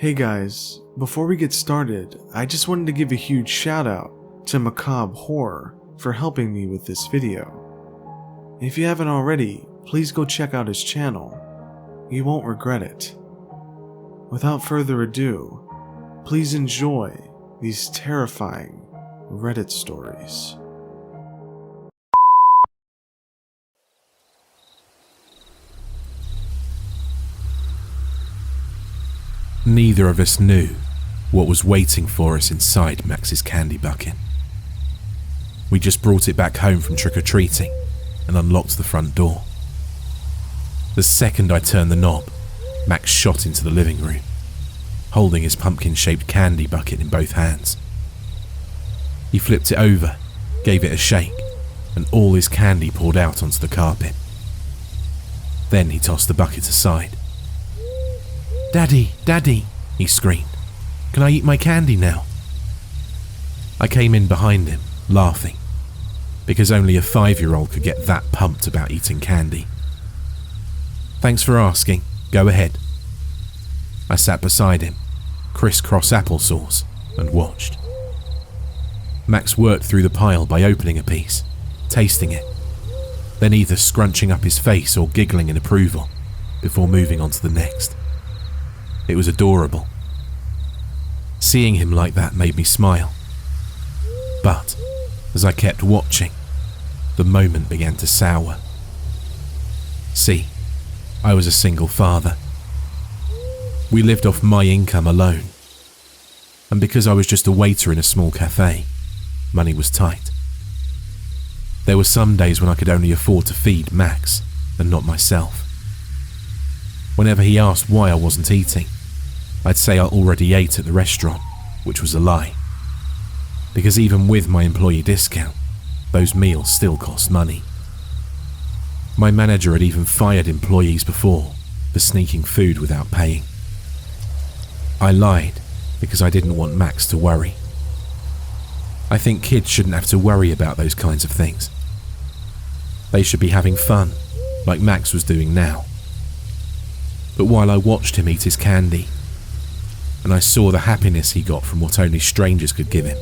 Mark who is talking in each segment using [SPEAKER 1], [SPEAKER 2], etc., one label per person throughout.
[SPEAKER 1] Hey guys, before we get started, I just wanted to give a huge shout out to Macabre Horror for helping me with this video. If you haven't already, please go check out his channel. You won't regret it. Without further ado, please enjoy these terrifying Reddit stories.
[SPEAKER 2] Neither of us knew what was waiting for us inside Max's candy bucket. We just brought it back home from trick-or-treating and unlocked the front door. The second I turned the knob, Max shot into the living room, holding his pumpkin-shaped candy bucket in both hands. He flipped it over, gave it a shake, and all his candy poured out onto the carpet. Then he tossed the bucket aside. "Daddy, Daddy," he screamed. "Can I eat my candy now?" I came in behind him, laughing, because only a 5-year-old could get that pumped about eating candy. "Thanks for asking. Go ahead." I sat beside him, crisscross applesauce, and watched. Max worked through the pile by opening a piece, tasting it, then either scrunching up his face or giggling in approval before moving on to the next. It was adorable. Seeing him like that made me smile. But as I kept watching, the moment began to sour. See, I was a single father. We lived off my income alone. And because I was just a waiter in a small cafe, money was tight. There were some days when I could only afford to feed Max and not myself. Whenever he asked why I wasn't eating, I'd say I already ate at the restaurant, which was a lie. Because even with my employee discount, those meals still cost money. My manager had even fired employees before for sneaking food without paying. I lied because I didn't want Max to worry. I think kids shouldn't have to worry about those kinds of things. They should be having fun, like Max was doing now. But while I watched him eat his candy, and I saw the happiness he got from what only strangers could give him,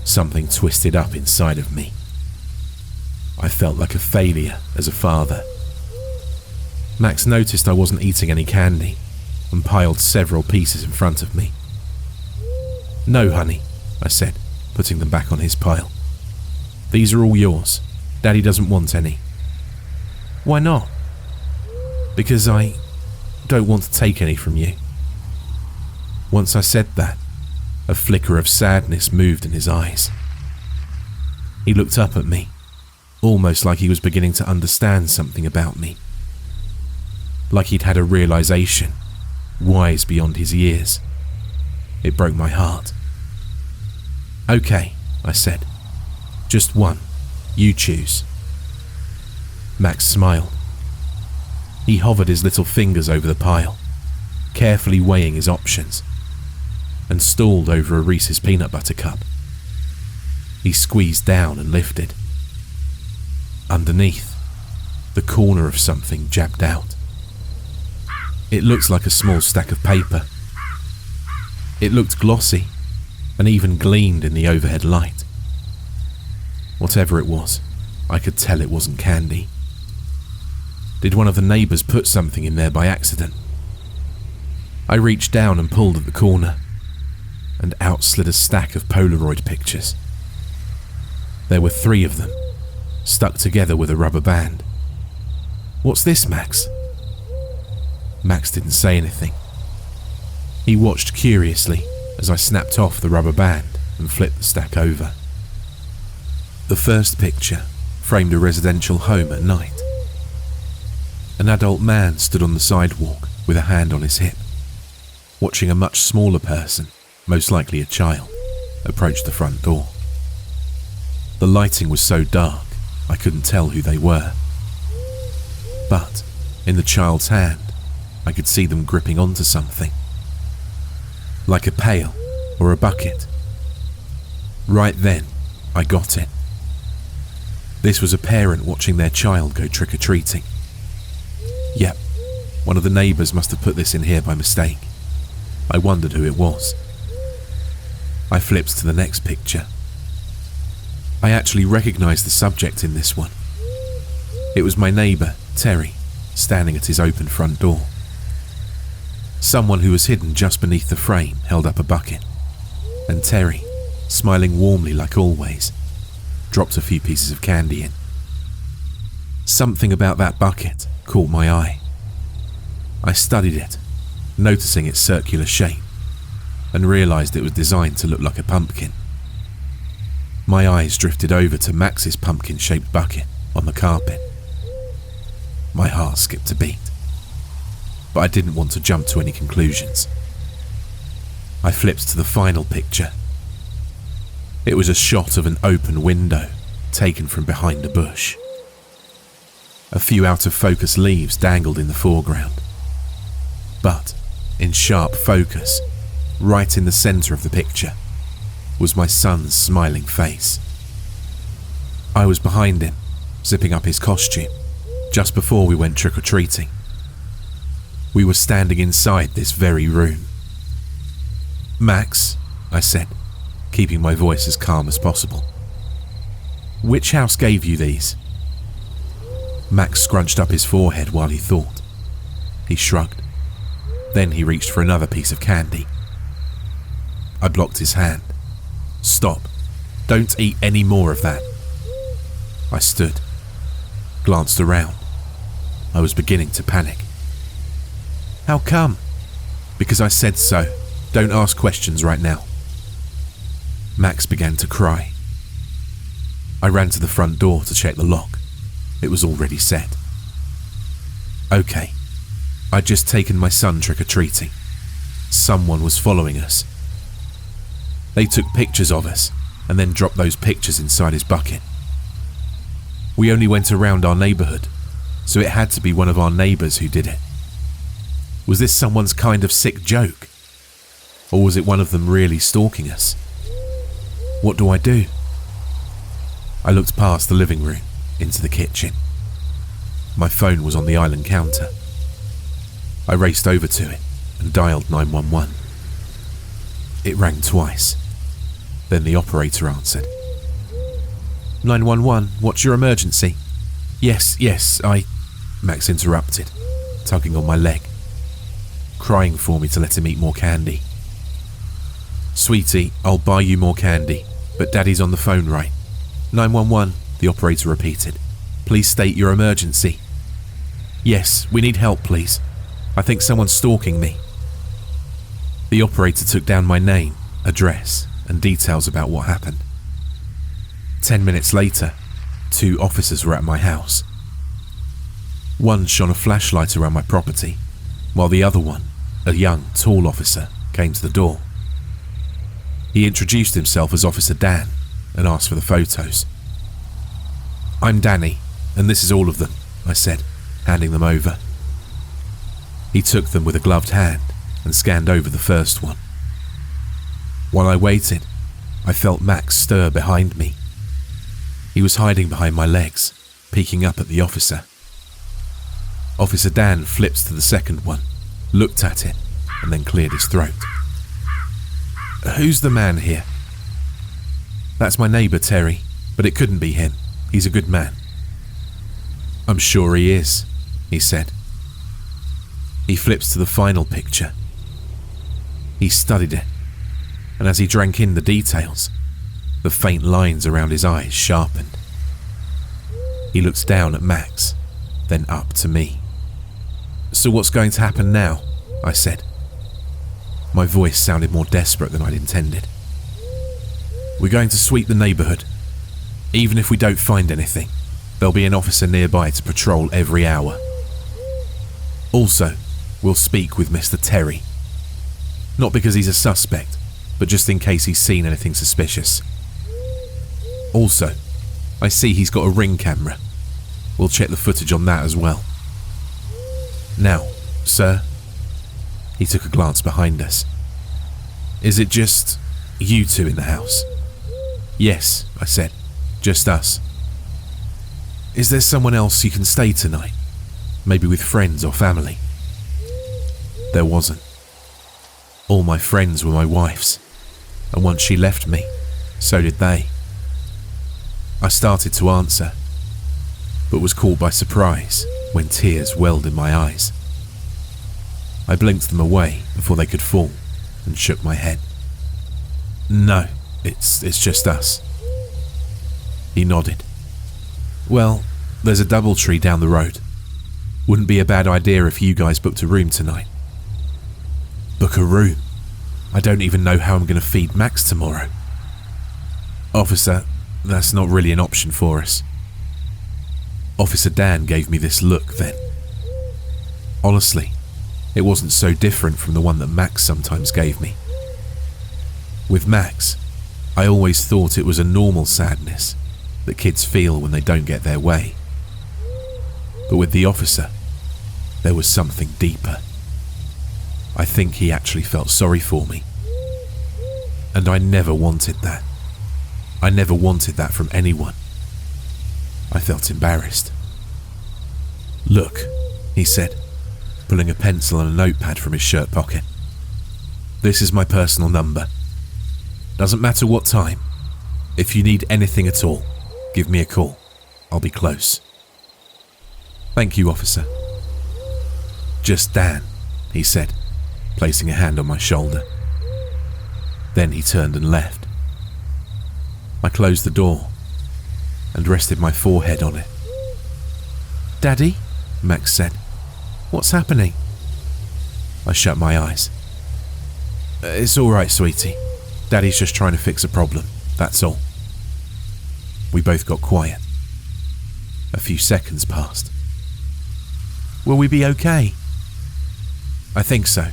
[SPEAKER 2] something twisted up inside of me. I felt like a failure as a father. Max noticed I wasn't eating any candy and piled several pieces in front of me. "No, honey," I said, putting them back on his pile. "These are all yours. Daddy doesn't want any." "Why not?" "Because I don't want to take any from you." Once I said that, a flicker of sadness moved in his eyes. He looked up at me, almost like he was beginning to understand something about me. Like he'd had a realization, wise beyond his years. It broke my heart. "Okay," I said. "Just one. You choose." Max smiled. He hovered his little fingers over the pile, carefully weighing his options, and stalled over a Reese's peanut butter cup. He squeezed down and lifted. Underneath, the corner of something jabbed out. It looked like a small stack of paper. It looked glossy and even gleamed in the overhead light. Whatever it was, I could tell it wasn't candy. Did one of the neighbours put something in there by accident? I reached down and pulled at the corner, and out slid a stack of Polaroid pictures. There were 3 of them, stuck together with a rubber band. "What's this, Max?" Max didn't say anything. He watched curiously as I snapped off the rubber band and flipped the stack over. The first picture framed a residential home at night. An adult man stood on the sidewalk with a hand on his hip, watching a much smaller person, most likely a child, approach the front door. The lighting was so dark, I couldn't tell who they were. But in the child's hand, I could see them gripping onto something. Like a pail or a bucket. Right then, I got it. This was a parent watching their child go trick-or-treating. Yep, one of the neighbours must have put this in here by mistake. I wondered who it was. I flipped to the next picture. I actually recognised the subject in this one. It was my neighbour, Terry, standing at his open front door. Someone who was hidden just beneath the frame held up a bucket, and Terry, smiling warmly like always, dropped a few pieces of candy in. Something about that bucket caught my eye. I studied it, noticing its circular shape, and realised it was designed to look like a pumpkin. My eyes drifted over to Max's pumpkin-shaped bucket on the carpet. My heart skipped a beat, but I didn't want to jump to any conclusions. I flipped to the final picture. It was a shot of an open window taken from behind a bush. A few out-of-focus leaves dangled in the foreground, but in sharp focus, right in the centre of the picture, was my son's smiling face. I was behind him, zipping up his costume, just before we went trick-or-treating. We were standing inside this very room. "Max," I said, keeping my voice as calm as possible, "which house gave you these?" Max scrunched up his forehead while he thought. He shrugged. Then he reached for another piece of candy. I blocked his hand. "Stop. Don't eat any more of that." I stood, glanced around. I was beginning to panic. "How come?" "Because I said so. Don't ask questions right now." Max began to cry. I ran to the front door to check the lock. It was already set. Okay, I'd just taken my son trick-or-treating. Someone was following us. They took pictures of us and then dropped those pictures inside his bucket. We only went around our neighbourhood, so it had to be one of our neighbours who did it. Was this someone's kind of sick joke? Or was it one of them really stalking us? What do I do? I looked past the living room, into the kitchen. My phone was on the island counter. I raced over to it and dialed 911. It rang twice. Then the operator answered. 911, what's your emergency? Yes, Max interrupted, tugging on my leg, crying for me to let him eat more candy. Sweetie, I'll buy you more candy, but Daddy's on the phone, right? 911, the operator repeated. Please state your emergency. Yes, we need help, please. I think someone's stalking me. The operator took down my name, address, and details about what happened. 10 minutes later, 2 officers were at my house. One shone a flashlight around my property, while the other one, a young, tall officer, came to the door. He introduced himself as Officer Dan and asked for the photos. I'm Danny, and this is all of them, I said, handing them over. He took them with a gloved hand and scanned over the first one. While I waited, I felt Max stir behind me. He was hiding behind my legs, peeking up at the officer. Officer Dan flipped to the second one, looked at it, and then cleared his throat. Who's the man here? That's my neighbour, Terry, but it couldn't be him. He's a good man. I'm sure he is, he said. He flips to the final picture. He studied it, and as he drank in the details, the faint lines around his eyes sharpened. He looked down at Max, then up to me. So what's going to happen now? I said. My voice sounded more desperate than I'd intended. We're going to sweep the neighbourhood. Even if we don't find anything, there'll be an officer nearby to patrol every hour. Also, we'll speak with Mr. Terry. Not because he's a suspect, but just in case he's seen anything suspicious. Also, I see he's got a ring camera. We'll check the footage on that as well. Now, sir. He took a glance behind us. Is it just you two in the house? Yes, I said. Just us. Is there someone else you can stay tonight? Maybe with friends or family? There wasn't. All my friends were my wife's, and once she left me, so did they. I started to answer, but was caught by surprise when tears welled in my eyes. I blinked them away before they could fall and shook my head. No, it's just us. He nodded. Well, there's a DoubleTree down the road. Wouldn't be a bad idea if you guys booked a room tonight. Book a room? I don't even know how I'm going to feed Max tomorrow. Officer, that's not really an option for us. Officer Dan gave me this look then. Honestly, it wasn't so different from the one that Max sometimes gave me. With Max, I always thought it was a normal sadness that kids feel when they don't get their way. But with the officer, there was something deeper. I think he actually felt sorry for me. And I never wanted that. I never wanted that from anyone. I felt embarrassed. Look, he said, pulling a pencil and a notepad from his shirt pocket. This is my personal number. Doesn't matter what time. If you need anything at all, give me a call. I'll be close. Thank you, officer. Just Dan, he said, placing a hand on my shoulder. Then he turned and left. I closed the door and rested my forehead on it. Daddy, Max said, what's happening? I shut my eyes. It's all right, sweetie. Daddy's just trying to fix a problem, that's all. We both got quiet. A few seconds passed. Will we be okay? I think so.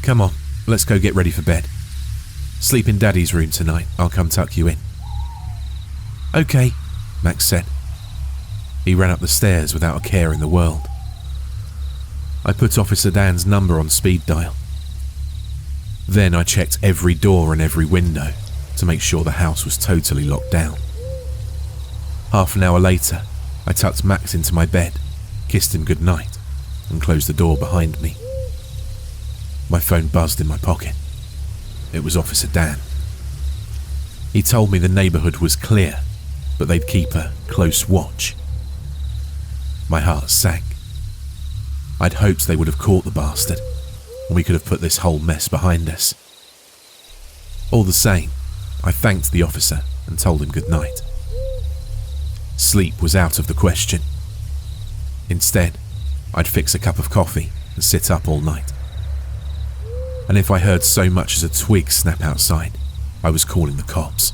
[SPEAKER 2] Come on, let's go get ready for bed. Sleep in Daddy's room tonight. I'll come tuck you in. Okay, Max said. He ran up the stairs without a care in the world. I put Officer Dan's number on speed dial. Then I checked every door and every window to make sure the house was totally locked down. Half an hour later, I tucked Max into my bed, kissed him goodnight, and closed the door behind me. My phone buzzed in my pocket. It was Officer Dan. He told me the neighbourhood was clear, but they'd keep a close watch. My heart sank. I'd hoped they would have caught the bastard, and we could have put this whole mess behind us. All the same, I thanked the officer and told him goodnight. Sleep was out of the question. Instead, I'd fix a cup of coffee and sit up all night. And if I heard so much as a twig snap outside, I was calling the cops.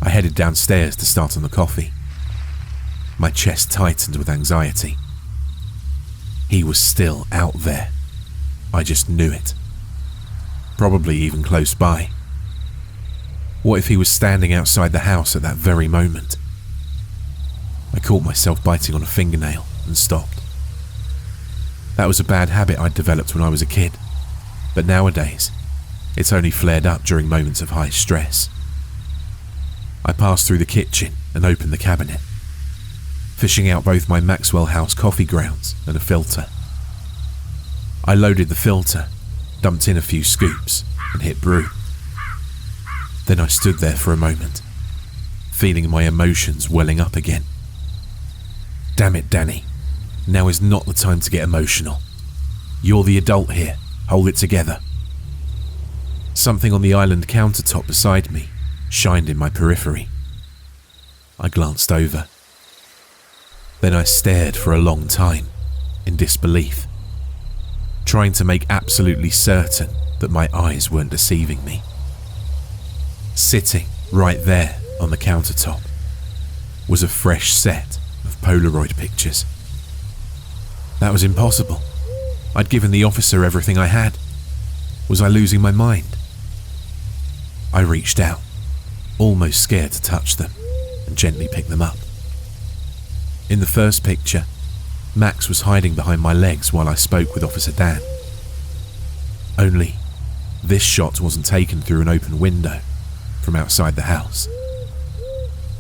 [SPEAKER 2] I headed downstairs to start on the coffee. My chest tightened with anxiety. He was still out there. I just knew it. Probably even close by. What if he was standing outside the house at that very moment? I caught myself biting on a fingernail and stopped. That was a bad habit I'd developed when I was a kid, but nowadays, it's only flared up during moments of high stress. I passed through the kitchen and opened the cabinet, fishing out both my Maxwell House coffee grounds and a filter. I loaded the filter, dumped in a few scoops, and hit brew. Then I stood there for a moment, feeling my emotions welling up again. Damn it, Danny. Now is not the time to get emotional. You're the adult here. Hold it together. Something on the island countertop beside me shined in my periphery. I glanced over. Then I stared for a long time, in disbelief, trying to make absolutely certain that my eyes weren't deceiving me. Sitting right there on the countertop was a fresh set of Polaroid pictures. That was impossible. I'd given the officer everything I had. Was I losing my mind? I reached out, almost scared to touch them, and gently picked them up. In the first picture, Max was hiding behind my legs while I spoke with Officer Dan. Only, this shot wasn't taken through an open window from outside the house.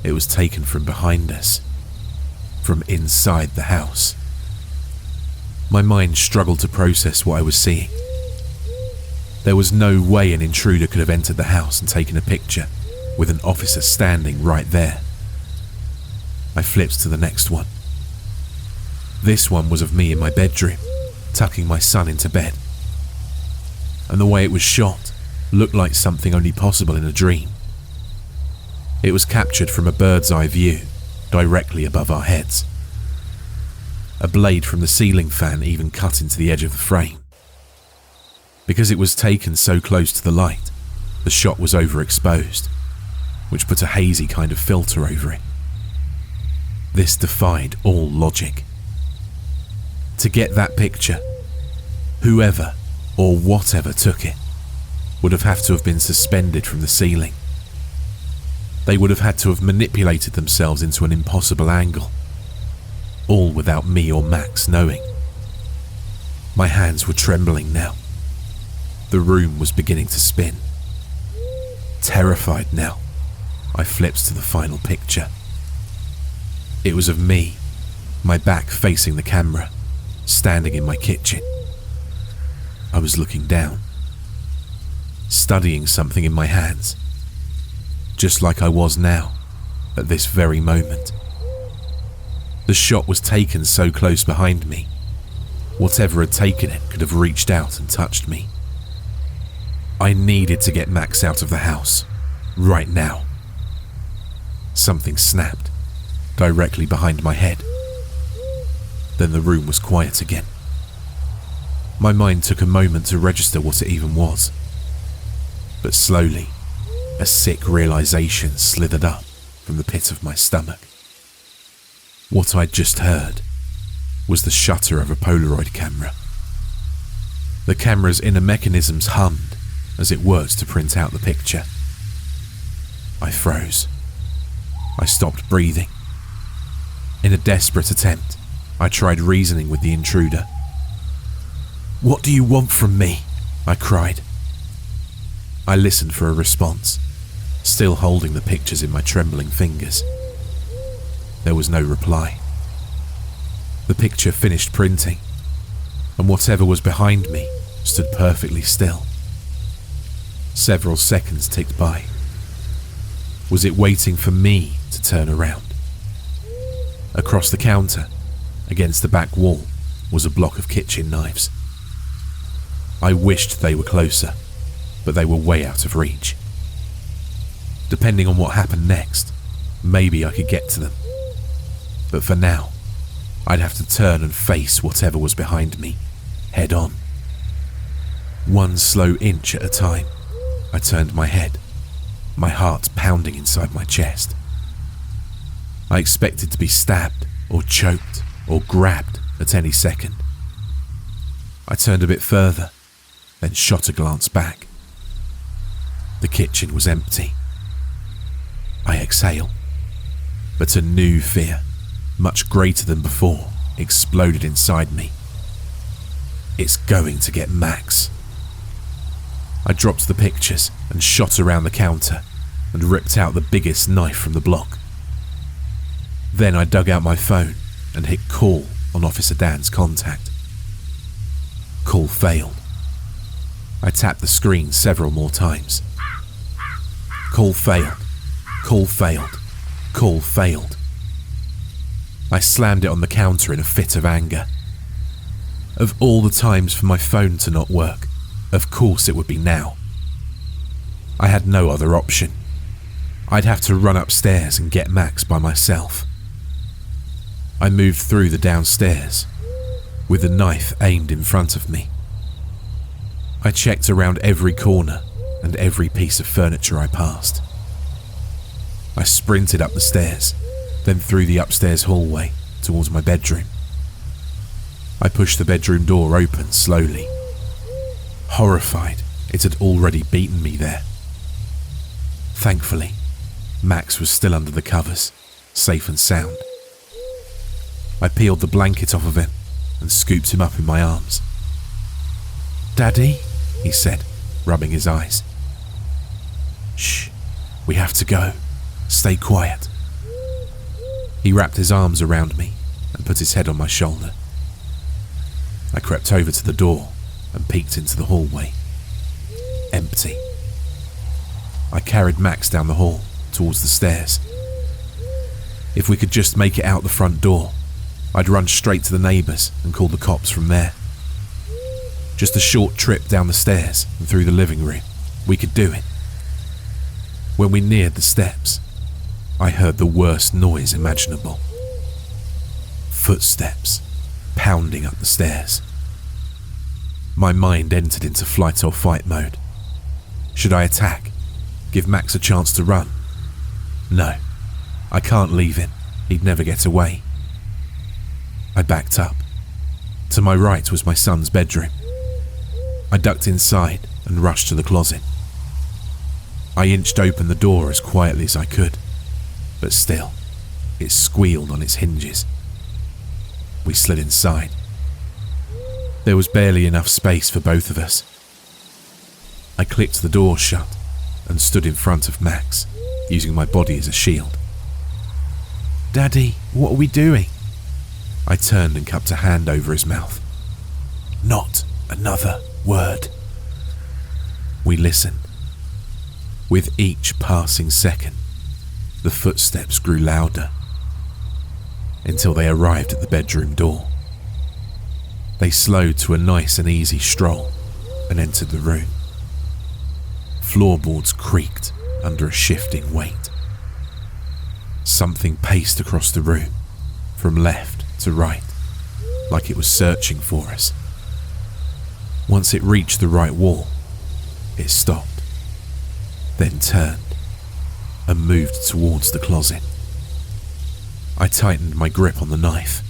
[SPEAKER 2] It was taken from behind us, from inside the house. My mind struggled to process what I was seeing. There was no way an intruder could have entered the house and taken a picture with an officer standing right there. I flipped to the next one. This one was of me in my bedroom, tucking my son into bed. And the way it was shot looked like something only possible in a dream. It was captured from a bird's eye view, directly above our heads. A blade from the ceiling fan even cut into the edge of the frame. Because it was taken so close to the light, the shot was overexposed, which put a hazy kind of filter over it. This defied all logic. To get that picture, whoever or whatever took it would have had to have been suspended from the ceiling. They would have had to have manipulated themselves into an impossible angle, all without me or Max knowing. My hands were trembling now. The room was beginning to spin. Terrified now, I flipped to the final picture. It was of me, my back facing the camera, standing in my kitchen. I was looking down, studying something in my hands, just like I was now, at this very moment. The shot was taken so close behind me, whatever had taken it could have reached out and touched me. I needed to get Max out of the house, right now. Something snapped, directly behind my head. Then the room was quiet again. My mind took a moment to register what it even was. But slowly, a sick realization slithered up from the pit of my stomach. What I'd just heard was the shutter of a Polaroid camera. The camera's inner mechanisms hummed as it worked to print out the picture. I froze. I stopped breathing. In a desperate attempt, I tried reasoning with the intruder. "What do you want from me?" I cried. I listened for a response, still holding the pictures in my trembling fingers. There was no reply. The picture finished printing, and whatever was behind me stood perfectly still. Several seconds ticked by. Was it waiting for me to turn around? Across the counter, against the back wall, was a block of kitchen knives. I wished they were closer, but they were way out of reach. Depending on what happened next, maybe I could get to them. But for now, I'd have to turn and face whatever was behind me, head on. One slow inch at a time, I turned my head, my heart pounding inside my chest. I expected to be stabbed or choked or grabbed at any second. I turned a bit further, then shot a glance back. The kitchen was empty. I exhaled, but a new fear, much greater than before, exploded inside me. It's going to get Max. I dropped the pictures and shot around the counter and ripped out the biggest knife from the block. Then I dug out my phone and hit call on Officer Dan's contact. Call failed. I tapped the screen several more times. Call failed. Call failed. Call failed. I slammed it on the counter in a fit of anger. Of all the times for my phone to not work, of course it would be now. I had no other option. I'd have to run upstairs and get Max by myself. I moved through the downstairs, with the knife aimed in front of me. I checked around every corner and every piece of furniture I passed. I sprinted up the stairs, then through the upstairs hallway towards my bedroom. I pushed the bedroom door open slowly. Horrified, it had already beaten me there. Thankfully, Max was still under the covers, safe and sound. I peeled the blanket off of him and scooped him up in my arms. "Daddy," he said, rubbing his eyes. "Shh, we have to go. Stay quiet." He wrapped his arms around me and put his head on my shoulder. I crept over to the door and peeked into the hallway. empty. I carried Max down the hall, towards the stairs. If we could just make it out the front door, I'd run straight to the neighbours and call the cops from there. Just a short trip down the stairs and through the living room. We could do it. When we neared the steps, I heard the worst noise imaginable. Footsteps pounding up the stairs. My mind entered into flight or fight mode. Should I attack? Give Max a chance to run? No, I can't leave him. He'd never get away. I backed up. To my right was my son's bedroom. I ducked inside and rushed to the closet. I inched open the door as quietly as I could, but still, it squealed on its hinges. We slid inside. There was barely enough space for both of us. I clicked the door shut and stood in front of Max, using my body as a shield. "Daddy, what are we doing?" I turned and cupped a hand over his mouth. "Not another word." We listened. With each passing second, the footsteps grew louder, until they arrived at the bedroom door. They slowed to a nice and easy stroll and entered the room. Floorboards creaked under a shifting weight. Something paced across the room, from left to right, like it was searching for us. Once it reached the right wall, it stopped, then turned and moved towards the closet. I tightened my grip on the knife.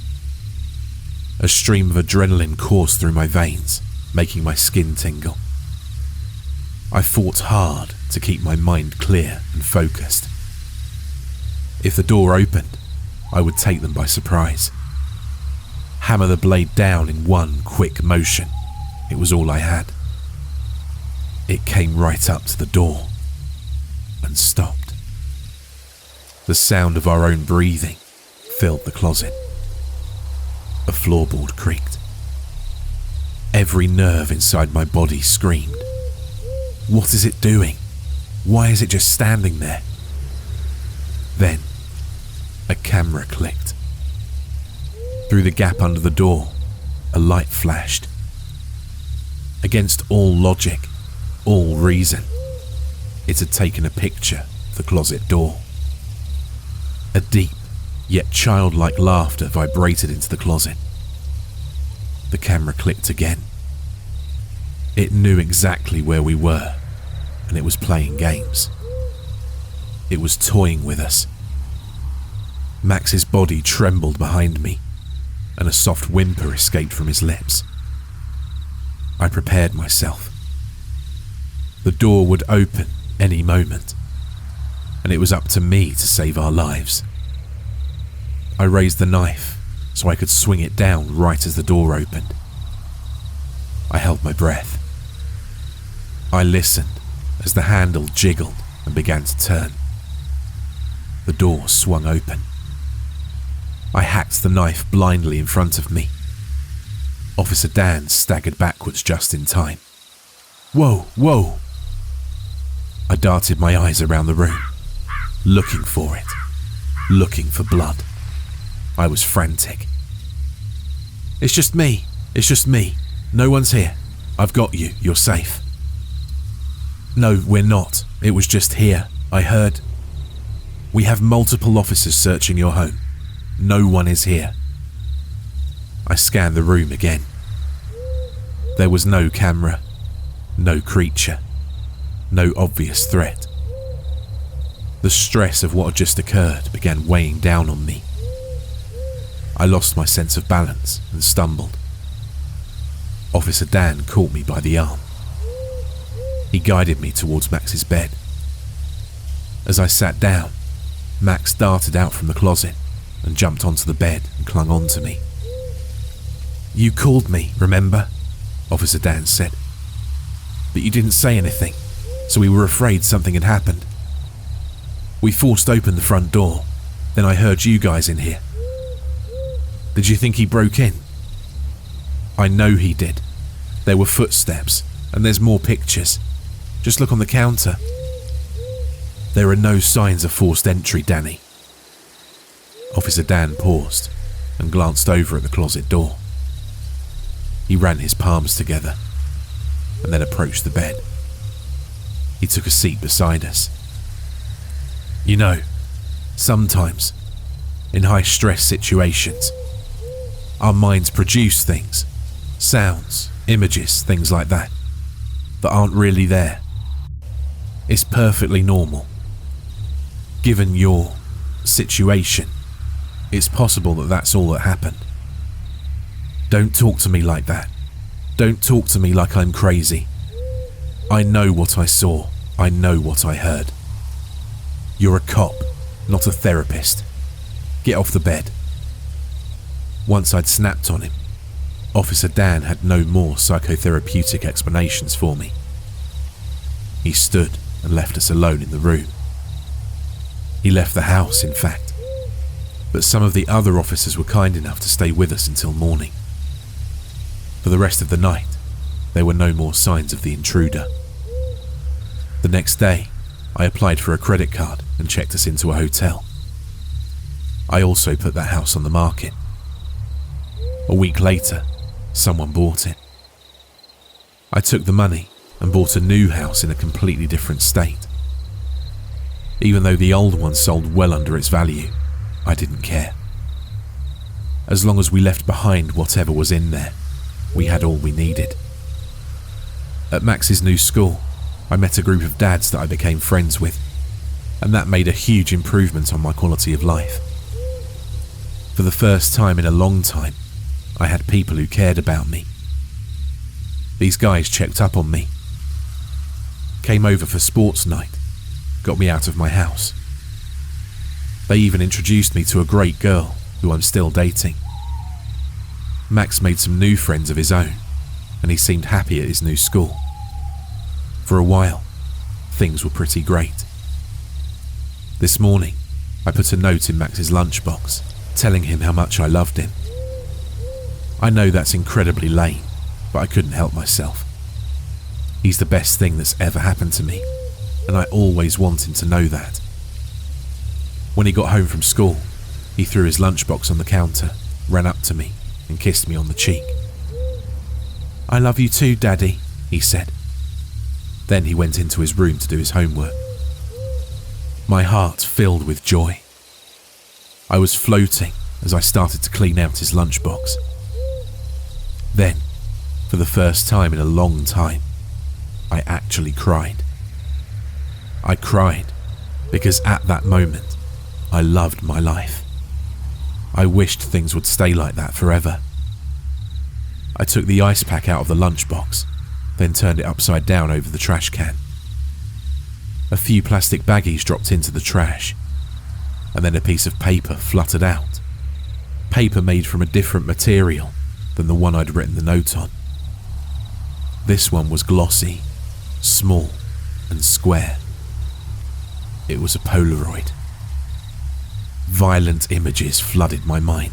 [SPEAKER 2] A stream of adrenaline coursed through my veins, making my skin tingle. I fought hard to keep my mind clear and focused. If the door opened, I would take them by surprise. Hammer the blade down in one quick motion. It was all I had. It came right up to the door and stopped. The sound of our own breathing filled the closet. A floorboard creaked. Every nerve inside my body screamed. What is it doing? Why is it just standing there? Then, a camera clicked. Through the gap under the door, a light flashed. Against all logic, all reason, it had taken a picture of the closet door. A deep, yet childlike laughter vibrated into the closet. The camera clicked again. It knew exactly where we were, and it was playing games. It was toying with us. Max's body trembled behind me, and a soft whimper escaped from his lips. I prepared myself. The door would open any moment, and it was up to me to save our lives. I raised the knife so I could swing it down right as the door opened. I held my breath. I listened as the handle jiggled and began to turn. The door swung open. I hacked the knife blindly in front of me. Officer Dan staggered backwards just in time. "Whoa, whoa!" I darted my eyes around the room, looking for it, looking for blood. I was frantic. It's just me. No one's here. I've got you. You're safe." "No, we're not. It was just here. I heard. We have multiple officers searching your home. No one is here." I scanned the room again. There was no camera, no creature, no obvious threat. The stress of what had just occurred began weighing down on me. I lost my sense of balance and stumbled. Officer Dan caught me by the arm. He guided me towards Max's bed. As I sat down, Max darted out from the closet and jumped onto the bed and clung on to me. "You called me, remember?" Officer Dan said. "But you didn't say anything, so we were afraid something had happened. We forced open the front door, then I heard you guys in here. Did you think he broke in?" "I know he did. There were footsteps, and there's more pictures. Just look on the counter. There are no signs of forced entry, Danny. Officer Dan paused and glanced over at the closet door. He ran his palms together and then approached the bed. He took a seat beside us. You know, sometimes, in high-stress situations, our minds produce things, sounds, images, things like that aren't really there. It's perfectly normal. Given your situation, it's possible that that's all that happened. Don't talk to me like that. Don't talk to me like I'm crazy. I know what I saw. I know what I heard. You're a cop, not a therapist. Get off the bed. Once I'd snapped on him, Officer Dan had no more psychotherapeutic explanations for me. He stood and left us alone in the room. He left the house, in fact, but some of the other officers were kind enough to stay with us until morning. For the rest of the night, there were no more signs of the intruder. The next day, I applied for a credit card and checked us into a hotel. I also put that house on the market. A week later, someone bought it. I took the money and bought a new house in a completely different state. Even though the old one sold well under its value, I didn't care. As long as we left behind whatever was in there, we had all we needed. At Max's new school, I met a group of dads that I became friends with, and that made a huge improvement on my quality of life. For the first time in a long time, I had people who cared about me. These guys checked up on me, came over for sports night, got me out of my house. They even introduced me to a great girl who I'm still dating. Max made some new friends of his own, and he seemed happy at his new school. For a while, things were pretty great. This morning, I put a note in Max's lunchbox, telling him how much I loved him. I know that's incredibly lame, but I couldn't help myself. He's the best thing that's ever happened to me, and I always wanted to know that. When he got home from school, he threw his lunchbox on the counter, ran up to me, and kissed me on the cheek. "I love you too, Daddy," he said. Then he went into his room to do his homework. My heart filled with joy. I was floating as I started to clean out his lunchbox. Then, for the first time in a long time, I actually cried. I cried because at that moment, I loved my life. I wished things would stay like that forever. I took the ice pack out of the lunchbox, then turned it upside down over the trash can. A few plastic baggies dropped into the trash, and then a piece of paper fluttered out. Paper made from a different material than the one I'd written the note on. This one was glossy, small, and square. It was a Polaroid. Violent images flooded my mind.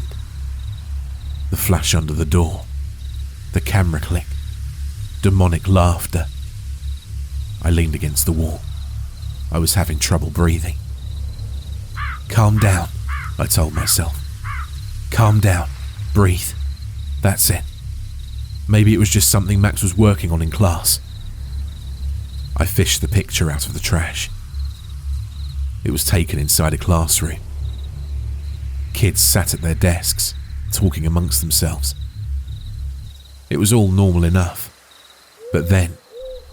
[SPEAKER 2] The flash under the door, the camera click, demonic laughter. I leaned against the wall. I was having trouble breathing. "Calm down," I told myself. "Calm down. Breathe. That's it. Maybe it was just something Max was working on in class." I fished the picture out of the trash. It was taken inside a classroom. Kids sat at their desks, talking amongst themselves. It was all normal enough, but then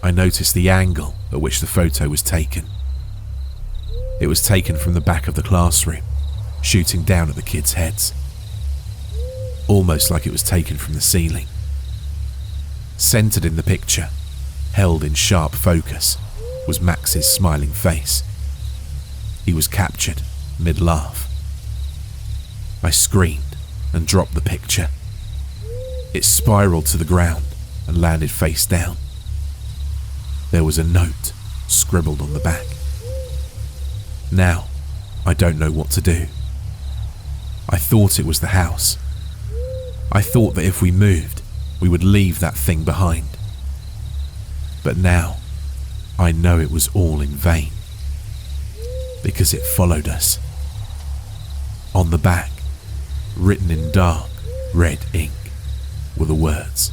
[SPEAKER 2] I noticed the angle at which the photo was taken. It was taken from the back of the classroom, shooting down at the kids' heads. Almost like it was taken from the ceiling. Centered in the picture, held in sharp focus, was Max's smiling face. He was captured mid-laugh. I screamed and dropped the picture. It spiraled to the ground and landed face down. There was a note scribbled on the back. Now, I don't know what to do. I thought it was the house. I thought that if we moved, we would leave that thing behind. But now, I know it was all in vain, because it followed us. On the back, written in dark red ink, were the words,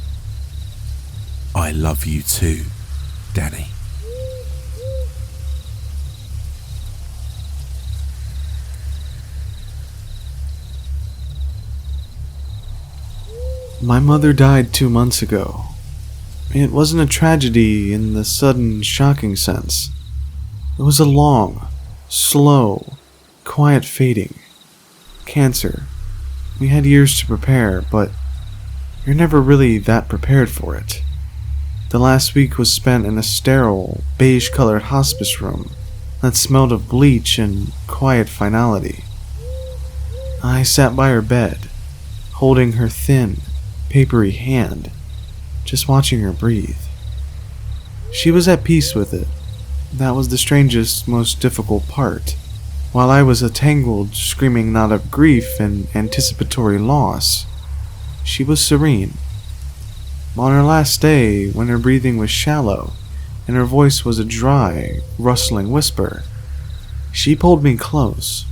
[SPEAKER 2] "I love you too, Danny."
[SPEAKER 1] My mother died 2 months ago. It wasn't a tragedy in the sudden, shocking sense. It was a long, slow, quiet fading. Cancer. We had years to prepare, but you're never really that prepared for it. The last week was spent in a sterile, beige-colored hospice room that smelled of bleach and quiet finality. I sat by her bed, holding her thin, papery hand, just watching her breathe. She was at peace with it. That was the strangest, most difficult part. While I was a tangled, screaming knot of grief and anticipatory loss, she was serene. On her last day, when her breathing was shallow and her voice was a dry, rustling whisper, she pulled me close.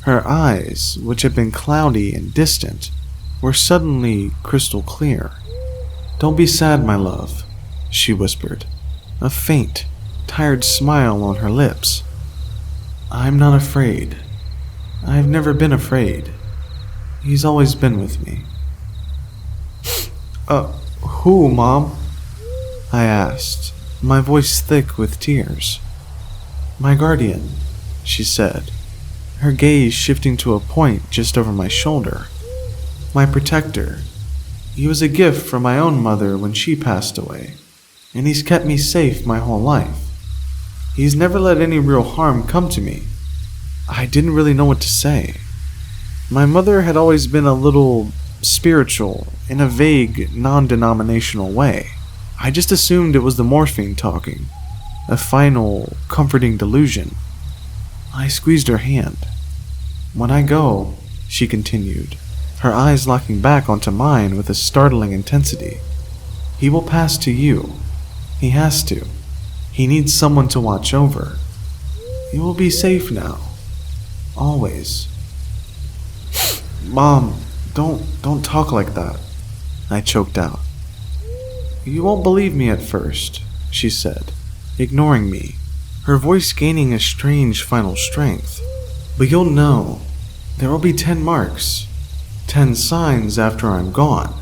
[SPEAKER 1] Her eyes, which had been cloudy and distant, were suddenly crystal clear. "Don't be sad, my love," she whispered, a faint, tired smile on her lips. "I'm not afraid. I've never been afraid. He's always been with me." Who, Mom?" I asked, my voice thick with tears. "My guardian," she said, her gaze shifting to a point just over my shoulder. "My protector. He was a gift from my own mother when she passed away, and he's kept me safe my whole life. He's never let any real harm come to me." I didn't really know what to say. My mother had always been a little spiritual in a vague, non-denominational way. I just assumed it was the morphine talking, a final, comforting delusion. I squeezed her hand. "When I go," she continued, her eyes locking back onto mine with a startling intensity, "he will pass to you. He has to. He needs someone to watch over. You will be safe now. Always." "Mom, don't talk like that," I choked out. "You won't believe me at first," she said, ignoring me, her voice gaining a strange final strength. "But you'll know. There will be 10 marks. 10 signs after I'm gone.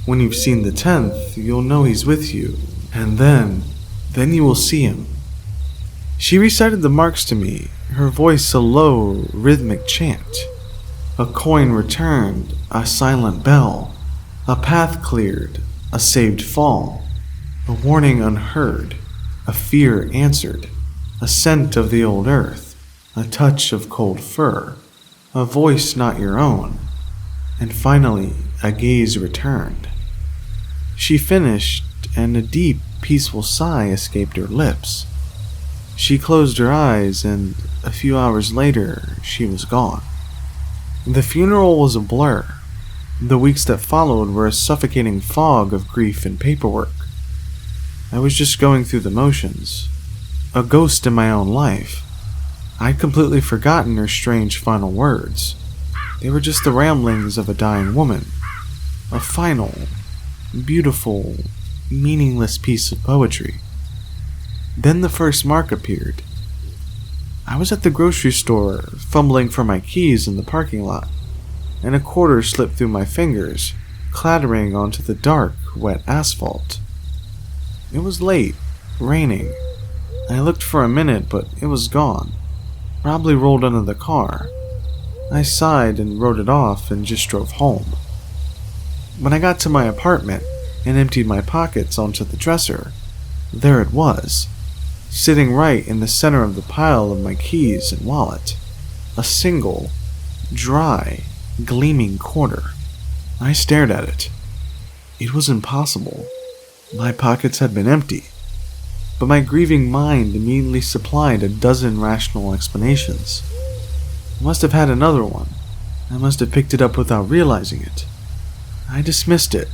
[SPEAKER 1] When you've seen the 10th, you'll know he's with you, and then you will see him." She recited the marks to me, her voice a low, rhythmic chant. A coin returned, a silent bell, a path cleared, a saved fall, a warning unheard, a fear answered, a scent of the old earth, a touch of cold fur, a voice not your own, and finally a gaze returned. She finished, and a deep, peaceful sigh escaped her lips. She closed her eyes, and a few hours later, she was gone. The funeral was a blur. The weeks that followed were a suffocating fog of grief and paperwork. I was just going through the motions, a ghost in my own life. I'd completely forgotten her strange final words. They were just the ramblings of a dying woman, a final, beautiful, meaningless piece of poetry. Then the first mark appeared. I was at the grocery store, fumbling for my keys in the parking lot, and a quarter slipped through my fingers, clattering onto the dark, wet asphalt. It was late, raining. I looked for a minute, but it was gone, probably rolled under the car. I sighed and wrote it off and just drove home. When I got to my apartment and emptied my pockets onto the dresser, there it was, sitting right in the center of the pile of my keys and wallet. A single, dry, gleaming quarter. I stared at it. It was impossible. My pockets had been empty. But my grieving mind immediately supplied a dozen rational explanations. I must have had another one. I must have picked it up without realizing it. I dismissed it,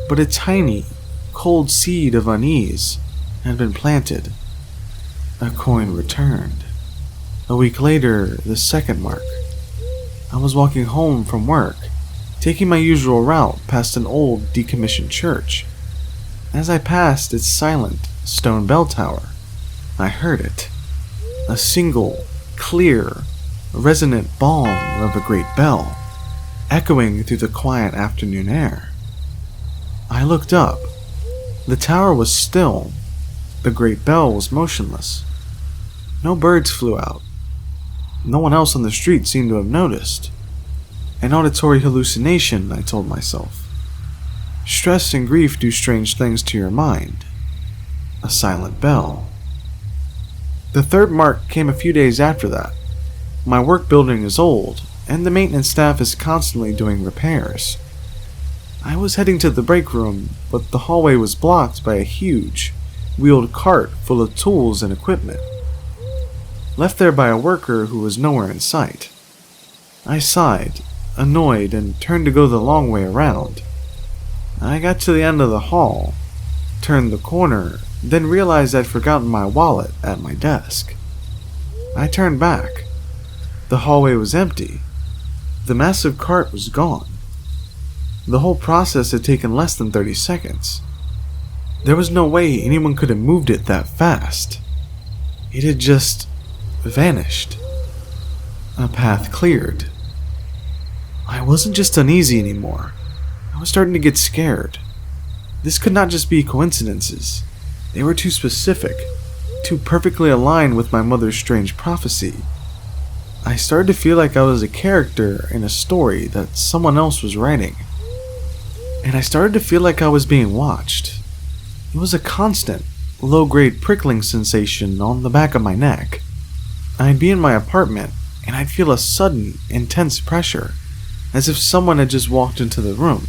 [SPEAKER 1] but a tiny, cold seed of unease had been planted. A coin returned. A week later, the second mark. I was walking home from work, taking my usual route past an old decommissioned church. As I passed its silent stone bell tower, I heard it. A single, clear, resonant bong of a great bell, echoing through the quiet afternoon air. I looked up. The tower was still. The great bell was motionless. No birds flew out. No one else on the street seemed to have noticed. An auditory hallucination, I told myself. Stress and grief do strange things to your mind. A silent bell. The third mark came a few days after that. My work building is old, and the maintenance staff is constantly doing repairs. I was heading to the break room, but the hallway was blocked by a huge, wheeled cart full of tools and equipment, left there by a worker who was nowhere in sight. I sighed, annoyed, and turned to go the long way around. I got to the end of the hall, turned the corner, then realized I'd forgotten my wallet at my desk. I turned back. The hallway was empty. The massive cart was gone. The whole process had taken less than 30 seconds. There was no way anyone could have moved it that fast. It had just vanished. A path cleared. I wasn't just uneasy anymore. I was starting to get scared. This could not just be coincidences. They were too specific, too perfectly aligned with my mother's strange prophecy. I started to feel like I was a character in a story that someone else was writing. And I started to feel like I was being watched. It was a constant, low-grade prickling sensation on the back of my neck. I'd be in my apartment, and I'd feel a sudden, intense pressure, as if someone had just walked into the room.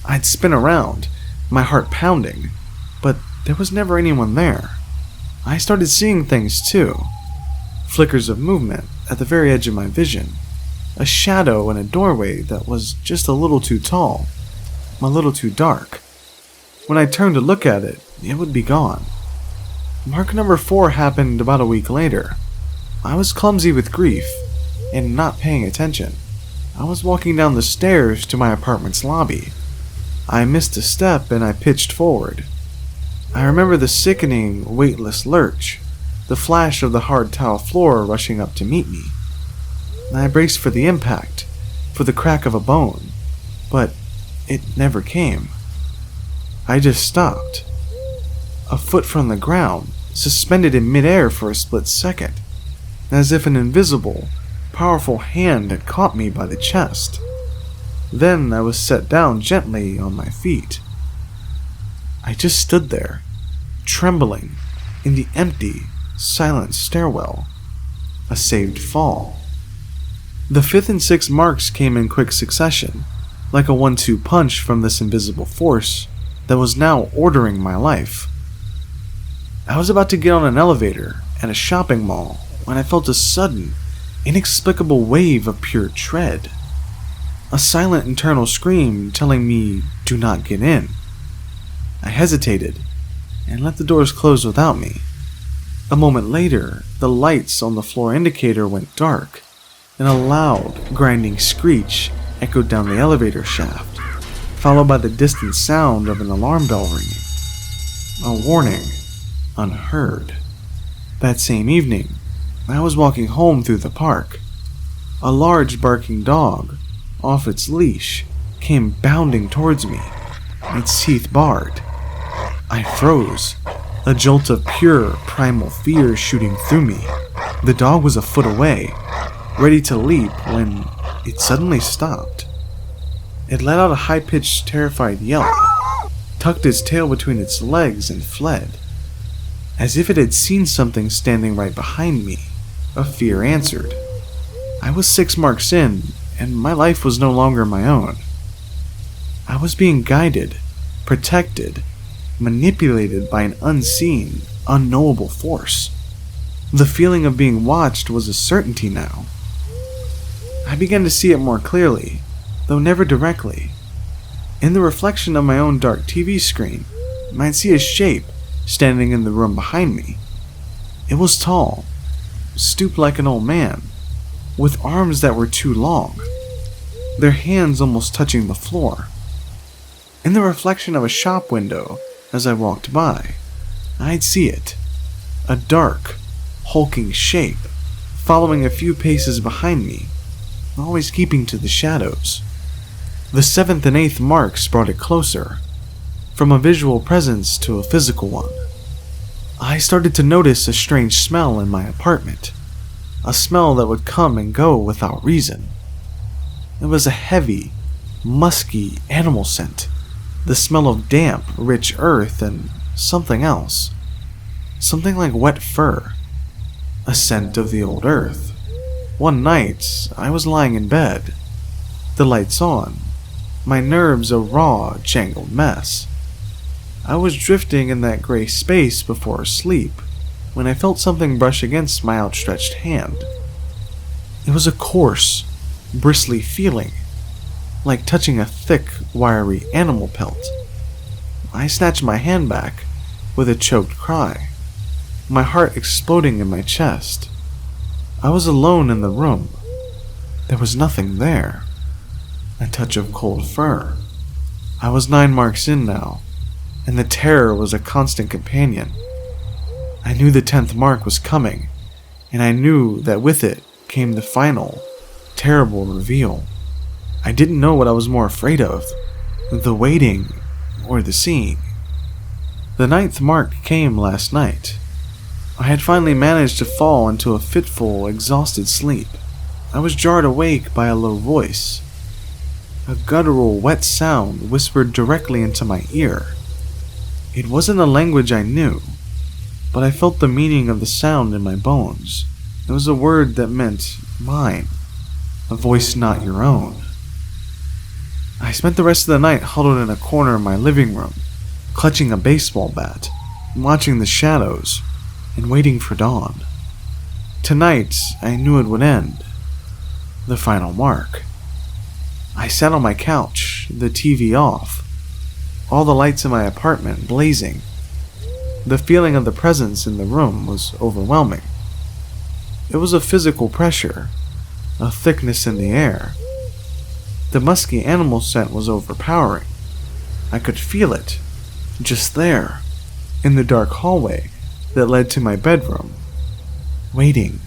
[SPEAKER 1] I'd spin around, my heart pounding, but there was never anyone there. I started seeing things too. Flickers of movement at the very edge of my vision. A shadow in a doorway that was just a little too tall, a little too dark. When I turned to look at it, it would be gone. Mark number 4 happened about a week later. I was clumsy with grief and not paying attention. I was walking down the stairs to my apartment's lobby. I missed a step and I pitched forward. I remember the sickening, weightless lurch, the flash of the hard tile floor rushing up to meet me. I braced for the impact, for the crack of a bone, but it never came. I just stopped. A foot from the ground, suspended in midair for a split second, as if an invisible, powerful hand had caught me by the chest. Then I was set down gently on my feet. I just stood there, trembling, in the empty, silent stairwell. A saved fall. The 5th and 6th marks came in quick succession, like a 1-2 punch from this invisible force that was now ordering my life. I was about to get on an elevator at a shopping mall when I felt a sudden, inexplicable wave of pure dread. A silent internal scream telling me, "Do not get in." I hesitated and let the doors close without me. A moment later, the lights on the floor indicator went dark, and a loud, grinding screech echoed down the elevator shaft, followed by the distant sound of an alarm bell ringing. A warning, unheard. That same evening, I was walking home through the park. A large barking dog, off its leash, came bounding towards me, its teeth bared. I froze, a jolt of pure, primal fear shooting through me. The dog was a foot away, ready to leap when it suddenly stopped. It let out a high-pitched, terrified yelp, tucked its tail between its legs, and fled. As if it had seen something standing right behind me, a fear answered. I was 6 marks in, and my life was no longer my own. I was being guided, protected, manipulated by an unseen, unknowable force. The feeling of being watched was a certainty now. I began to see it more clearly, though never directly. In the reflection of my own dark TV screen, I'd see a shape standing in the room behind me. It was tall, stooped like an old man, with arms that were too long, their hands almost touching the floor. In the reflection of a shop window as I walked by, I'd see it, a dark, hulking shape, following a few paces behind me, always keeping to the shadows. The 7th and 8th marks brought it closer, from a visual presence to a physical one. I started to notice a strange smell in my apartment, a smell that would come and go without reason. It was a heavy, musky animal scent, the smell of damp, rich earth and something else, something like wet fur, a scent of the old earth. One night, I was lying in bed, the lights on, my nerves a raw, jangled mess. I was drifting in that gray space before sleep when I felt something brush against my outstretched hand. It was a coarse, bristly feeling, like touching a thick, wiry animal pelt. I snatched my hand back with a choked cry, my heart exploding in my chest. I was alone in the room. There was nothing there. A touch of cold fur. I was 9 marks in now, and the terror was a constant companion. I knew the 10th mark was coming, and I knew that with it came the final, terrible reveal. I didn't know what I was more afraid of, the waiting or the seeing. The 9th mark came last night. I had finally managed to fall into a fitful, exhausted sleep. I was jarred awake by a low voice. A guttural, wet sound whispered directly into my ear. It wasn't a language I knew, but I felt the meaning of the sound in my bones. It was a word that meant mine, a voice not your own. I spent the rest of the night huddled in a corner of my living room, clutching a baseball bat, watching the shadows, and waiting for dawn. Tonight, I knew it would end. The final mark. I sat on my couch, the TV off, all the lights in my apartment blazing. The feeling of the presence in the room was overwhelming. It was a physical pressure, a thickness in the air. The musky animal scent was overpowering. I could feel it, just there, in the dark hallway that led to my bedroom, waiting.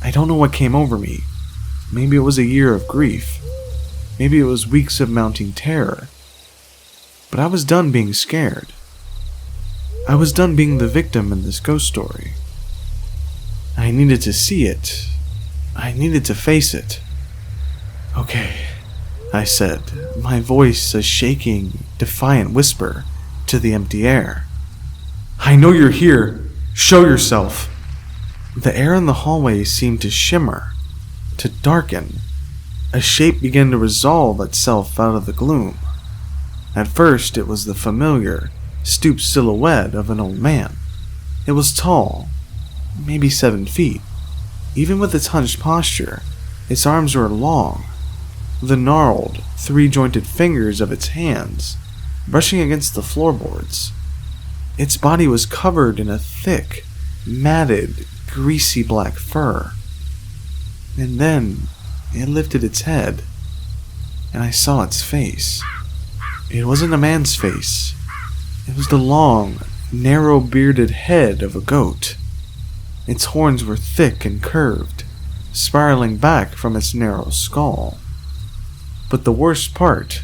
[SPEAKER 1] I don't know what came over me. Maybe it was a year of grief. Maybe it was weeks of mounting terror. But I was done being scared. I was done being the victim in this ghost story. I needed to see it. I needed to face it. Okay, I said, my voice a shaking, defiant whisper to the empty air. I know you're here. Show yourself. The air in the hallway seemed to shimmer, to darken. A shape began to resolve itself out of the gloom. At first, it was the familiar, stooped silhouette of an old man. It was tall, maybe 7 feet. Even with its hunched posture, its arms were long, the gnarled, 3-jointed fingers of its hands brushing against the floorboards. Its body was covered in a thick, matted, greasy black fur. And then it lifted its head, and I saw its face. It wasn't a man's face. It was the long, narrow-bearded head of a goat. Its horns were thick and curved, spiraling back from its narrow skull. But the worst part,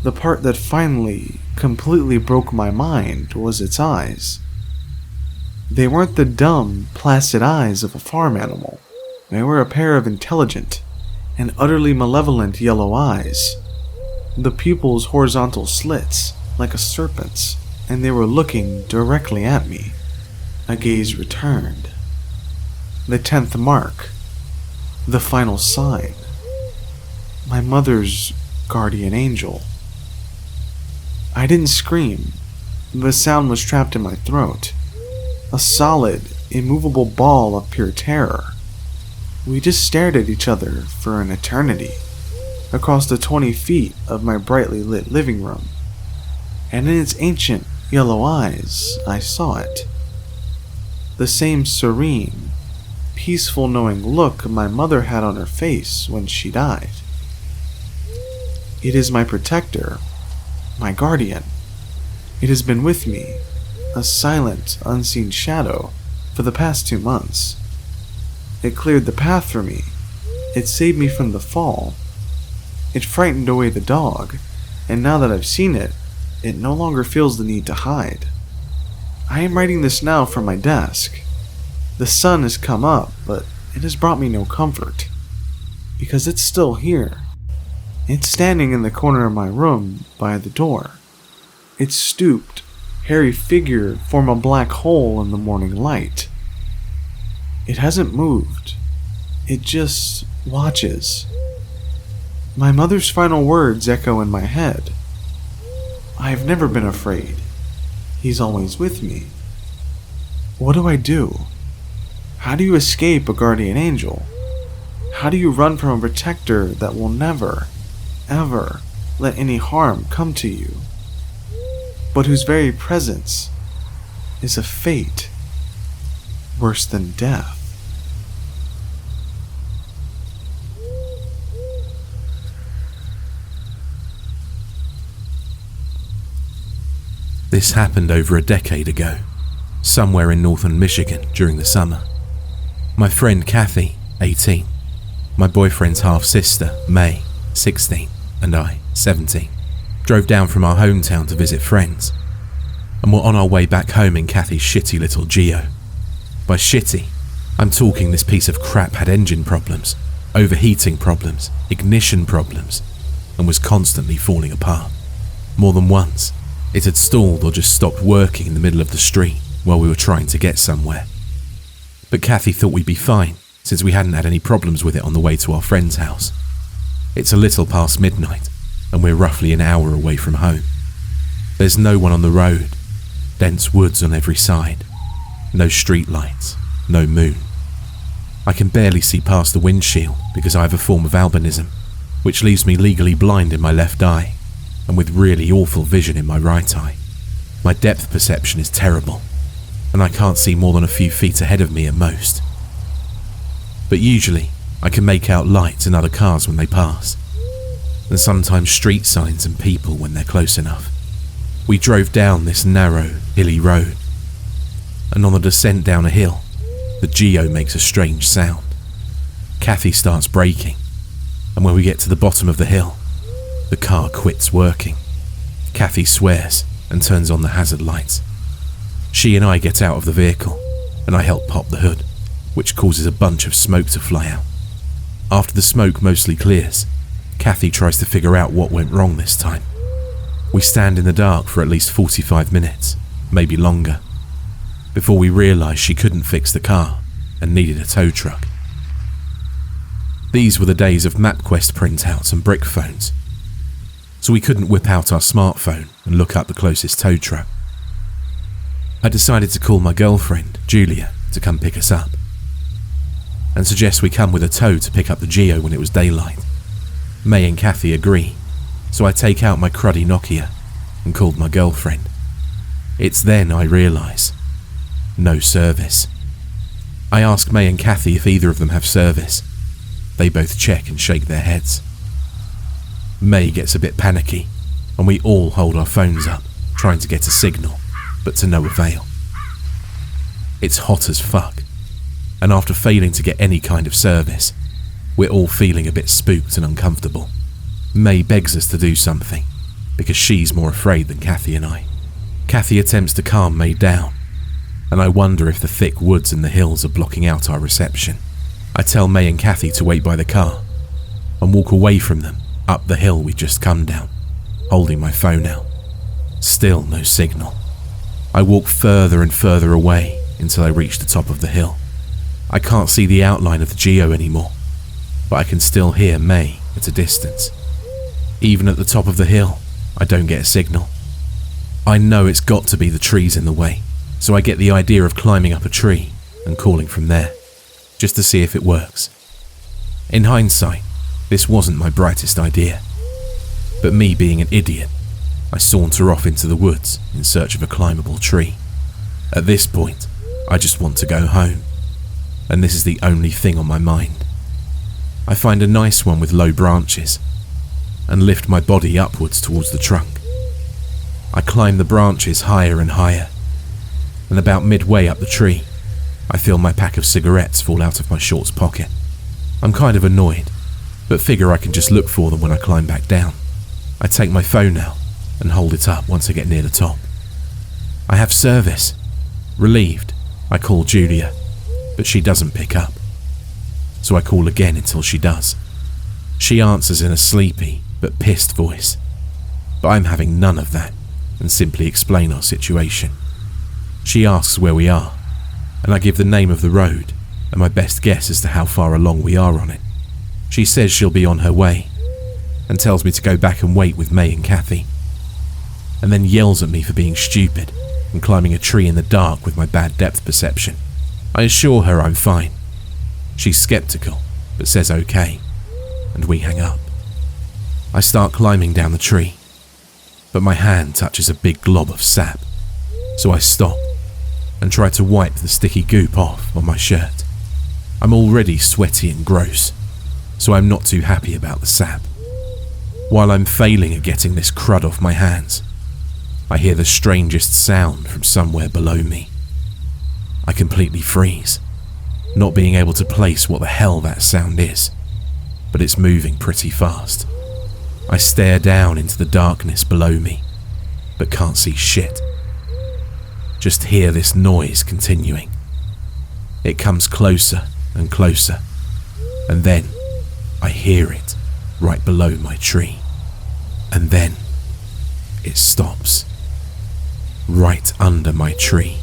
[SPEAKER 1] the part that finally, completely broke my mind, was its eyes. They weren't the dumb, placid eyes of a farm animal. They were a pair of intelligent and utterly malevolent yellow eyes. The pupils horizontal slits, like a serpent's, and they were looking directly at me. A gaze returned. The 10th mark. The final sign. My mother's guardian angel. I didn't scream. The sound was trapped in my throat. A solid, immovable ball of pure terror. We just stared at each other for an eternity, across the 20 feet of my brightly lit living room. And in its ancient, yellow eyes, I saw it. the same serene, peaceful knowing look my mother had on her face when she died. It is my protector, my guardian. It has been with me, a silent, unseen shadow, for the past 2 months. It cleared the path for me. It saved me from the fall. It frightened away the dog, and now that I've seen it, it no longer feels the need to hide. I am writing this now from my desk. The sun has come up, but it has brought me no comfort, because it's still here. It's standing in the corner of my room by the door. Its stooped, hairy figure form a black hole in the morning light. It hasn't moved. It just watches. My mother's final words echo in my head. I have never been afraid. He's always with me. What do I do? How do you escape a guardian angel? How do you run from a protector that will never, ever let any harm come to you, but whose very presence is a fate worse than death?
[SPEAKER 2] This happened over a decade ago, somewhere in northern Michigan during the summer. My friend Kathy, 18, my boyfriend's half-sister, May, 16, and I, 17, drove down from our hometown to visit friends, and were on our way back home in Kathy's shitty little Geo. By shitty, I'm talking this piece of crap had engine problems, overheating problems, ignition problems, and was constantly falling apart. More than once, it had stalled or just stopped working in the middle of the street while we were trying to get somewhere. But Kathy thought we'd be fine, since we hadn't had any problems with it on the way to our friend's house. It's a little past midnight, and we're roughly an hour away from home. There's no one on the road, dense woods on every side, no street lights, no moon. I can barely see past the windshield because I have a form of albinism, which leaves me legally blind in my left eye, and with really awful vision in my right eye. My depth perception is terrible, and I can't see more than a few feet ahead of me at most. But usually, I can make out lights and other cars when they pass, and sometimes street signs and people when they're close enough. We drove down this narrow, hilly road, and on the descent down a hill, the Geo makes a strange sound. Kathy starts braking, and when we get to the bottom of the hill, the car quits working. Kathy swears and turns on the hazard lights. She and I get out of the vehicle, and I help pop the hood, which causes a bunch of smoke to fly out. After the smoke mostly clears, Kathy tries to figure out what went wrong this time. We stand in the dark for at least 45 minutes, maybe longer, before we realise she couldn't fix the car and needed a tow truck. These were the days of MapQuest printouts and brick phones, so we couldn't whip out our smartphone and look up the closest tow truck. I decided to call my girlfriend, Julia, to come pick us up, and suggest we come with a tow to pick up the Geo when it was daylight. May and Kathy agree, so I take out my cruddy Nokia and called my girlfriend. It's then I realise, no service. I ask May and Kathy if either of them have service. They both check and shake their heads. May gets a bit panicky, and we all hold our phones up, trying to get a signal, but to no avail. It's hot as fuck, and after failing to get any kind of service, we're all feeling a bit spooked and uncomfortable. May begs us to do something, because she's more afraid than Kathy and I. Kathy attempts to calm May down, and I wonder if the thick woods and the hills are blocking out our reception. I tell May and Kathy to wait by the car, and walk away from them up the hill we'd just come down, holding my phone out. Still no signal. I walk further and further away until I reach the top of the hill. I can't see the outline of the Geo anymore, but I can still hear May at a distance. Even at the top of the hill, I don't get a signal. I know it's got to be the trees in the way, so I get the idea of climbing up a tree and calling from there, just to see if it works. In hindsight, this wasn't my brightest idea, but me being an idiot, I saunter off into the woods in search of a climbable tree. At this point, I just want to go home, and this is the only thing on my mind. I find a nice one with low branches and lift my body upwards towards the trunk. I climb the branches higher and higher, and about midway up the tree, I feel my pack of cigarettes fall out of my shorts pocket. I'm kind of annoyed, but figure I can just look for them when I climb back down. I take my phone out and hold it up once I get near the top. I have service. Relieved, I call Julia, but she doesn't pick up. So I call again until she does. She answers in a sleepy but pissed voice, but I'm having none of that and simply explain our situation. She asks where we are, and I give the name of the road and my best guess as to how far along we are on it. She says she'll be on her way and tells me to go back and wait with May and Kathy, and then yells at me for being stupid and climbing a tree in the dark with my bad depth perception. I assure her I'm fine. She's skeptical, but says okay, and we hang up. I start climbing down the tree, but my hand touches a big glob of sap, so I stop and try to wipe the sticky goop off on my shirt. I'm already sweaty and gross, so I'm not too happy about the sap. While I'm failing at getting this crud off my hands, I hear the strangest sound from somewhere below me. I completely freeze, not being able to place what the hell that sound is, but it's moving pretty fast. I stare down into the darkness below me, but can't see shit. Just hear this noise continuing. It comes closer and closer, and then I hear it right below my tree. And then it stops. Right under my tree.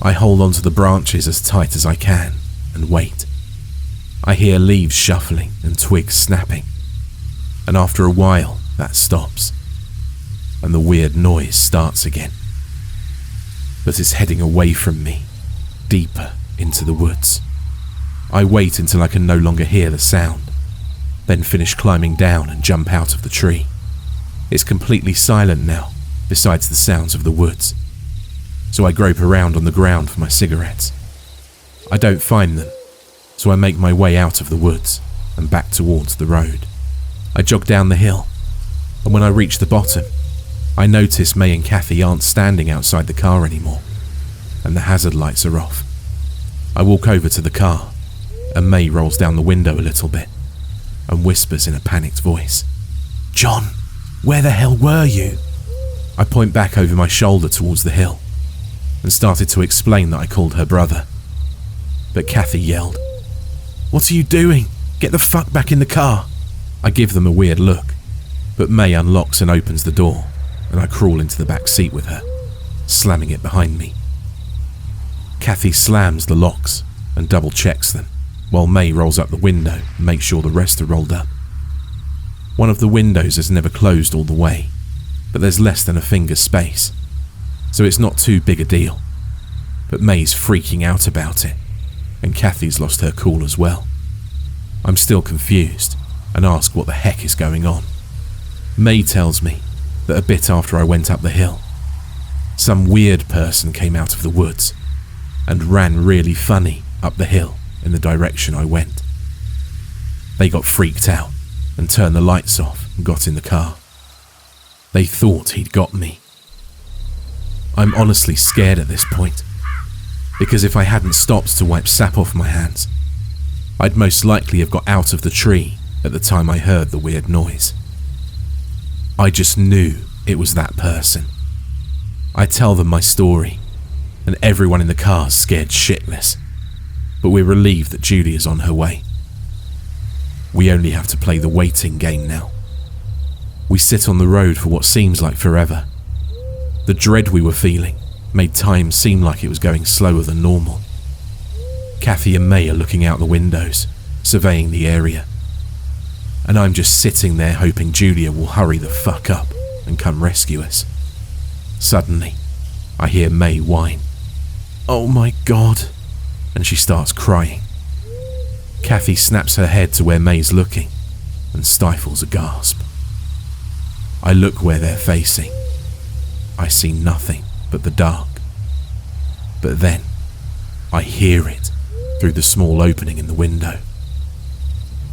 [SPEAKER 2] I hold onto the branches as tight as I can and wait. I hear leaves shuffling and twigs snapping, and after a while that stops, and the weird noise starts again. But it's heading away from me, deeper into the woods. I wait until I can no longer hear the sound, then finish climbing down and jump out of the tree. It's completely silent now, besides the sounds of the woods, so I grope around on the ground for my cigarettes. I don't find them, so I make my way out of the woods and back towards the road. I jog down the hill, and when I reach the bottom, I notice May and Kathy aren't standing outside the car anymore, and the hazard lights are off. I walk over to the car, and May rolls down the window a little bit and whispers in a panicked voice, "John, where the hell were you?" I point back over my shoulder towards the hill and started to explain that I called her brother. But Kathy yelled, "What are you doing? Get the fuck back in the car." I give them a weird look, but May unlocks and opens the door, and I crawl into the back seat with her, slamming it behind me. Kathy slams the locks and double checks them, while May rolls up the window and makes sure the rest are rolled up. One of the windows is never closed all the way, but there's less than a finger's space, so it's not too big a deal. But May's freaking out about it, and Kathy's lost her cool as well. I'm still confused and ask what the heck is going on. May tells me that a bit after I went up the hill, some weird person came out of the woods and ran really funny up the hill in the direction I went. They got freaked out and turned the lights off and got in the car. They thought he'd got me. I'm honestly scared at this point, because if I hadn't stopped to wipe sap off my hands, I'd most likely have got out of the tree at the time I heard the weird noise. I just knew it was that person. I tell them my story, and everyone in the car's scared shitless, but we're relieved that Julie is on her way. We only have to play the waiting game now. We sit on the road for what seems like forever. The dread we were feeling made time seem like it was going slower than normal. Kathy and May are looking out the windows, surveying the area, and I'm just sitting there hoping Julia will hurry the fuck up and come rescue us. Suddenly, I hear May whine, "Oh my God," and she starts crying. Kathy snaps her head to where May's looking and stifles a gasp. I look where they're facing. I see nothing but the dark. But then, I hear it through the small opening in the window.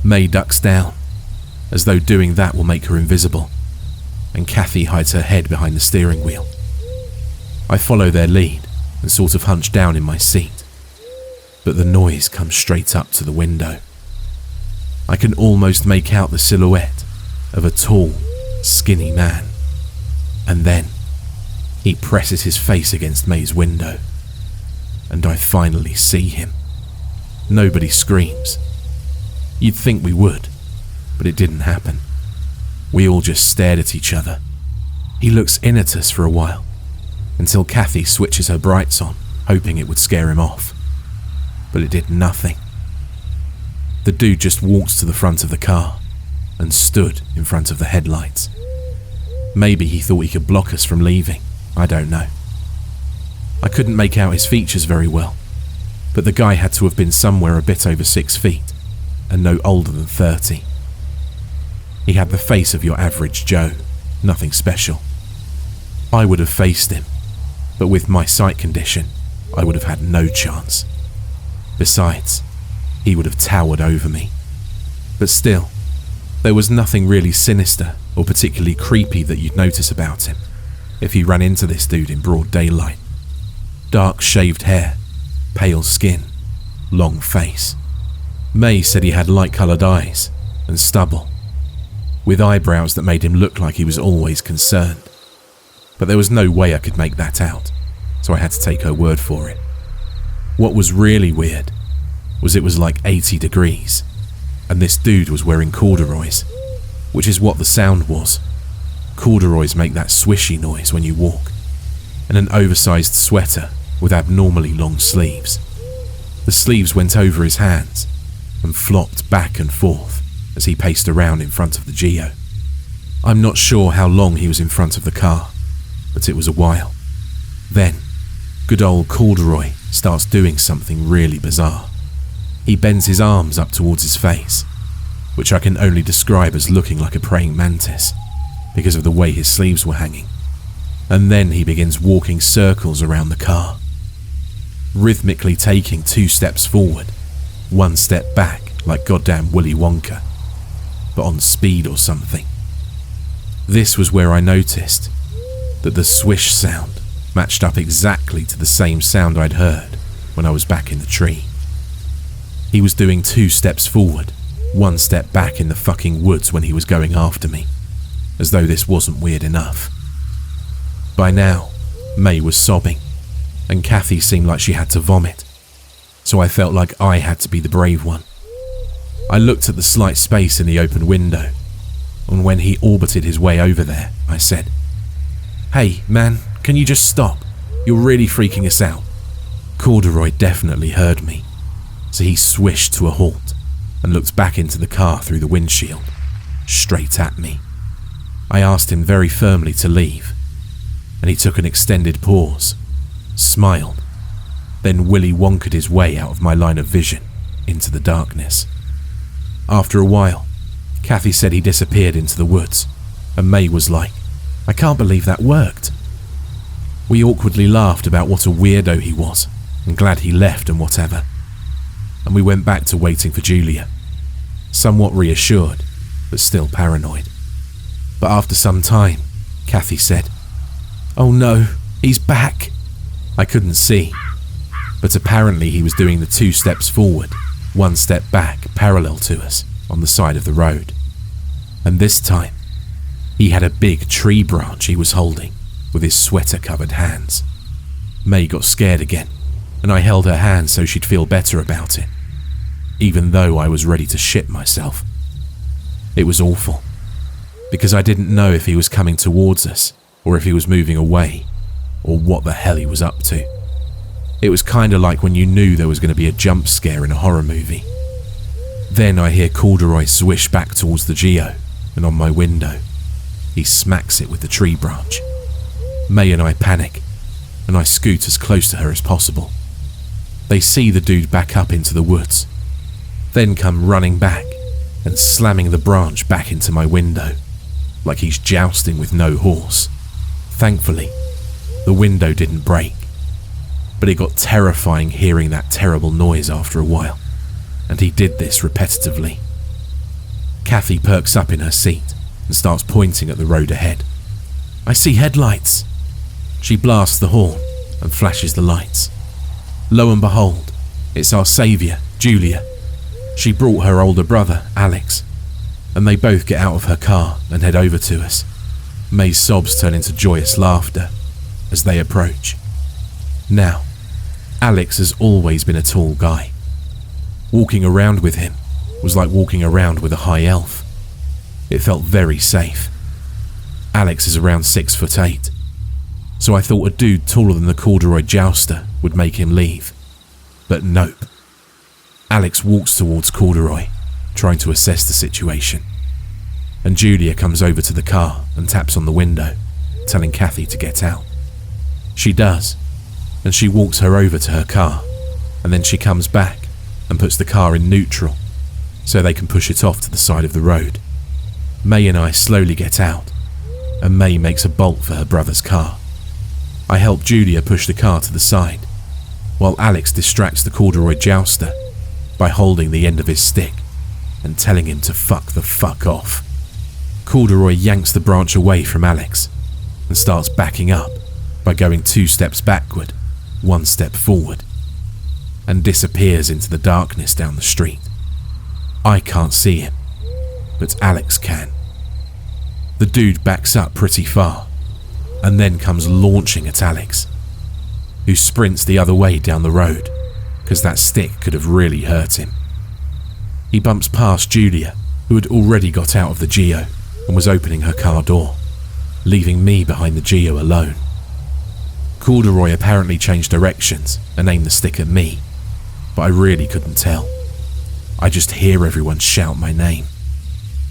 [SPEAKER 2] May ducks down, as though doing that will make her invisible, and Kathy hides her head behind the steering wheel. I follow their lead and sort of hunch down in my seat, but the noise comes straight up to the window. I can almost make out the silhouette of a tall, skinny man, and then he presses his face against May's window, and I finally see him. Nobody screams. You'd think we would, but it didn't happen. We all just stared at each other. He looks in at us for a while, until Kathy switches her brights on, hoping it would scare him off. But it did nothing. The dude just walked to the front of the car and stood in front of the headlights. Maybe he thought he could block us from leaving, I don't know. I couldn't make out his features very well, but the guy had to have been somewhere a bit over 6 feet and no older than 30. He had the face of your average Joe, nothing special. I would have faced him, but with my sight condition, I would have had no chance. Besides, he would have towered over me. But still, there was nothing really sinister or particularly creepy that you'd notice about him if he ran into this dude in broad daylight. Dark shaved hair, pale skin, long face. May said he had light-coloured eyes and stubble, with eyebrows that made him look like he was always concerned. But there was no way I could make that out, so I had to take her word for it. What was really weird was it was like 80 degrees, and this dude was wearing corduroys, which is what the sound was. Corduroys make that swishy noise when you walk, and an oversized sweater with abnormally long sleeves. The sleeves went over his hands and flopped back and forth as he paced around in front of the Geo. I'm not sure how long he was in front of the car, but it was a while. Then, good old Corduroy starts doing something really bizarre. He bends his arms up towards his face, which I can only describe as looking like a praying mantis because of the way his sleeves were hanging. And then he begins walking circles around the car, rhythmically taking 2 steps forward, 1 step back like goddamn Willy Wonka, but on speed or something. This was where I noticed that the swish sound matched up exactly to the same sound I'd heard when I was back in the tree. He was doing 2 steps forward, 1 step back in the fucking woods when he was going after me, as though this wasn't weird enough. By now, May was sobbing, and Kathy seemed like she had to vomit, so I felt like I had to be the brave one. I looked at the slight space in the open window, and when he orbited his way over there, I said, "Hey, man, can you just stop? You're really freaking us out." Corduroy definitely heard me, so he swished to a halt and looked back into the car through the windshield, straight at me. I asked him very firmly to leave, and he took an extended pause, smiled, then Willy Wonkered his way out of my line of vision into the darkness. After a while, Kathy said he disappeared into the woods, and May was like, "I can't believe that worked." We awkwardly laughed about what a weirdo he was, and glad he left and whatever, and we went back to waiting for Julia, somewhat reassured, but still paranoid. But after some time, Kathy said, "Oh no, he's back." I couldn't see, but apparently he was doing the 2 steps forward, 1 step back parallel to us on the side of the road. And this time, he had a big tree branch he was holding with his sweater-covered hands. May got scared again, and I held her hand so she'd feel better about it, even though I was ready to shit myself. It was awful, because I didn't know if he was coming towards us or if he was moving away, or what the hell he was up to. It was kinda like when you knew there was going to be a jump scare in a horror movie. Then I hear Corduroy swish back towards the Geo, and on my window, he smacks it with the tree branch. May and I panic, and I scoot as close to her as possible. They see the dude back up into the woods, then come running back and slamming the branch back into my window, like he's jousting with no horse. Thankfully, the window didn't break. but it got terrifying hearing that terrible noise after a while, and he did this repetitively. Kathy perks up in her seat and starts pointing at the road ahead. "I see headlights." She blasts the horn and flashes the lights. Lo and behold, it's our saviour, Julia. She brought her older brother, Alex, and they both get out of her car and head over to us. May's sobs turn into joyous laughter as they approach. Now, Alex has always been a tall guy. Walking around with him was like walking around with a high elf. It felt very safe. Alex is around 6'8", so I thought a dude taller than the Corduroy Jester would make him leave. But nope. Alex walks towards Corduroy, trying to assess the situation. And Julia comes over to the car and taps on the window, telling Kathy to get out. She does, and she walks her over to her car, and then she comes back and puts the car in neutral so they can push it off to the side of the road. May and I slowly get out, and May makes a bolt for her brother's car. I help Julia push the car to the side, while Alex distracts the Corduroy Jester by holding the end of his stick and telling him to fuck the fuck off. Corduroy yanks the branch away from Alex and starts backing up by going 2 steps backward, 1 step forward, and disappears into the darkness down the street. I can't see him, but Alex can. The dude backs up pretty far and then comes launching at Alex, who sprints the other way down the road because that stick could have really hurt him. He bumps past Julia, who had already got out of the Geo and was opening her car door, leaving me behind the Geo alone. Corduroy apparently changed directions and aimed the stick at me, but I really couldn't tell. I just hear everyone shout my name.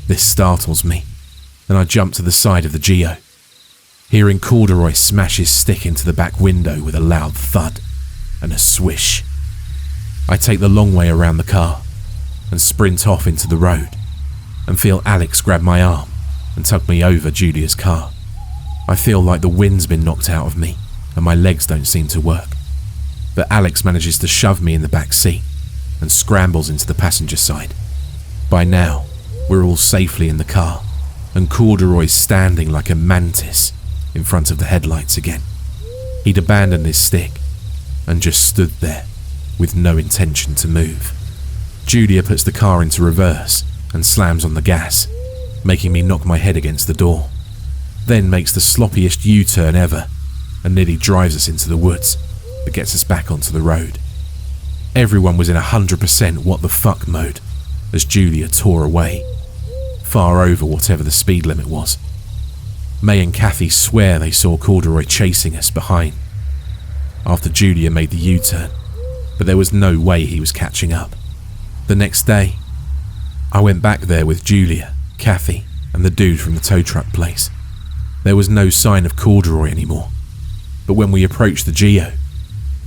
[SPEAKER 2] This startles me, and I jump to the side of the Geo, hearing Corduroy smash his stick into the back window with a loud thud and a swish. I take the long way around the car and sprint off into the road and feel Alex grab my arm and tug me over Julia's car. I feel like the wind's been knocked out of me and my legs don't seem to work, but Alex manages to shove me in the back seat and scrambles into the passenger side. By now, we're all safely in the car and Corduroy's standing like a mantis in front of the headlights again. He'd abandoned his stick and just stood there with no intention to move. Julia puts the car into reverse and slams on the gas, making me knock my head against the door, then makes the sloppiest U-turn ever and nearly drives us into the woods, but gets us back onto the road. Everyone was in 100% what the fuck mode as Julia tore away, far over whatever the speed limit was. May and Kathy swear they saw Corduroy chasing us behind after Julia made the U-turn, but there was no way he was catching up. The next day, I went back there with Julia, Kathy, and the dude from the tow truck place. There was no sign of Corduroy anymore, but when we approached the Geo,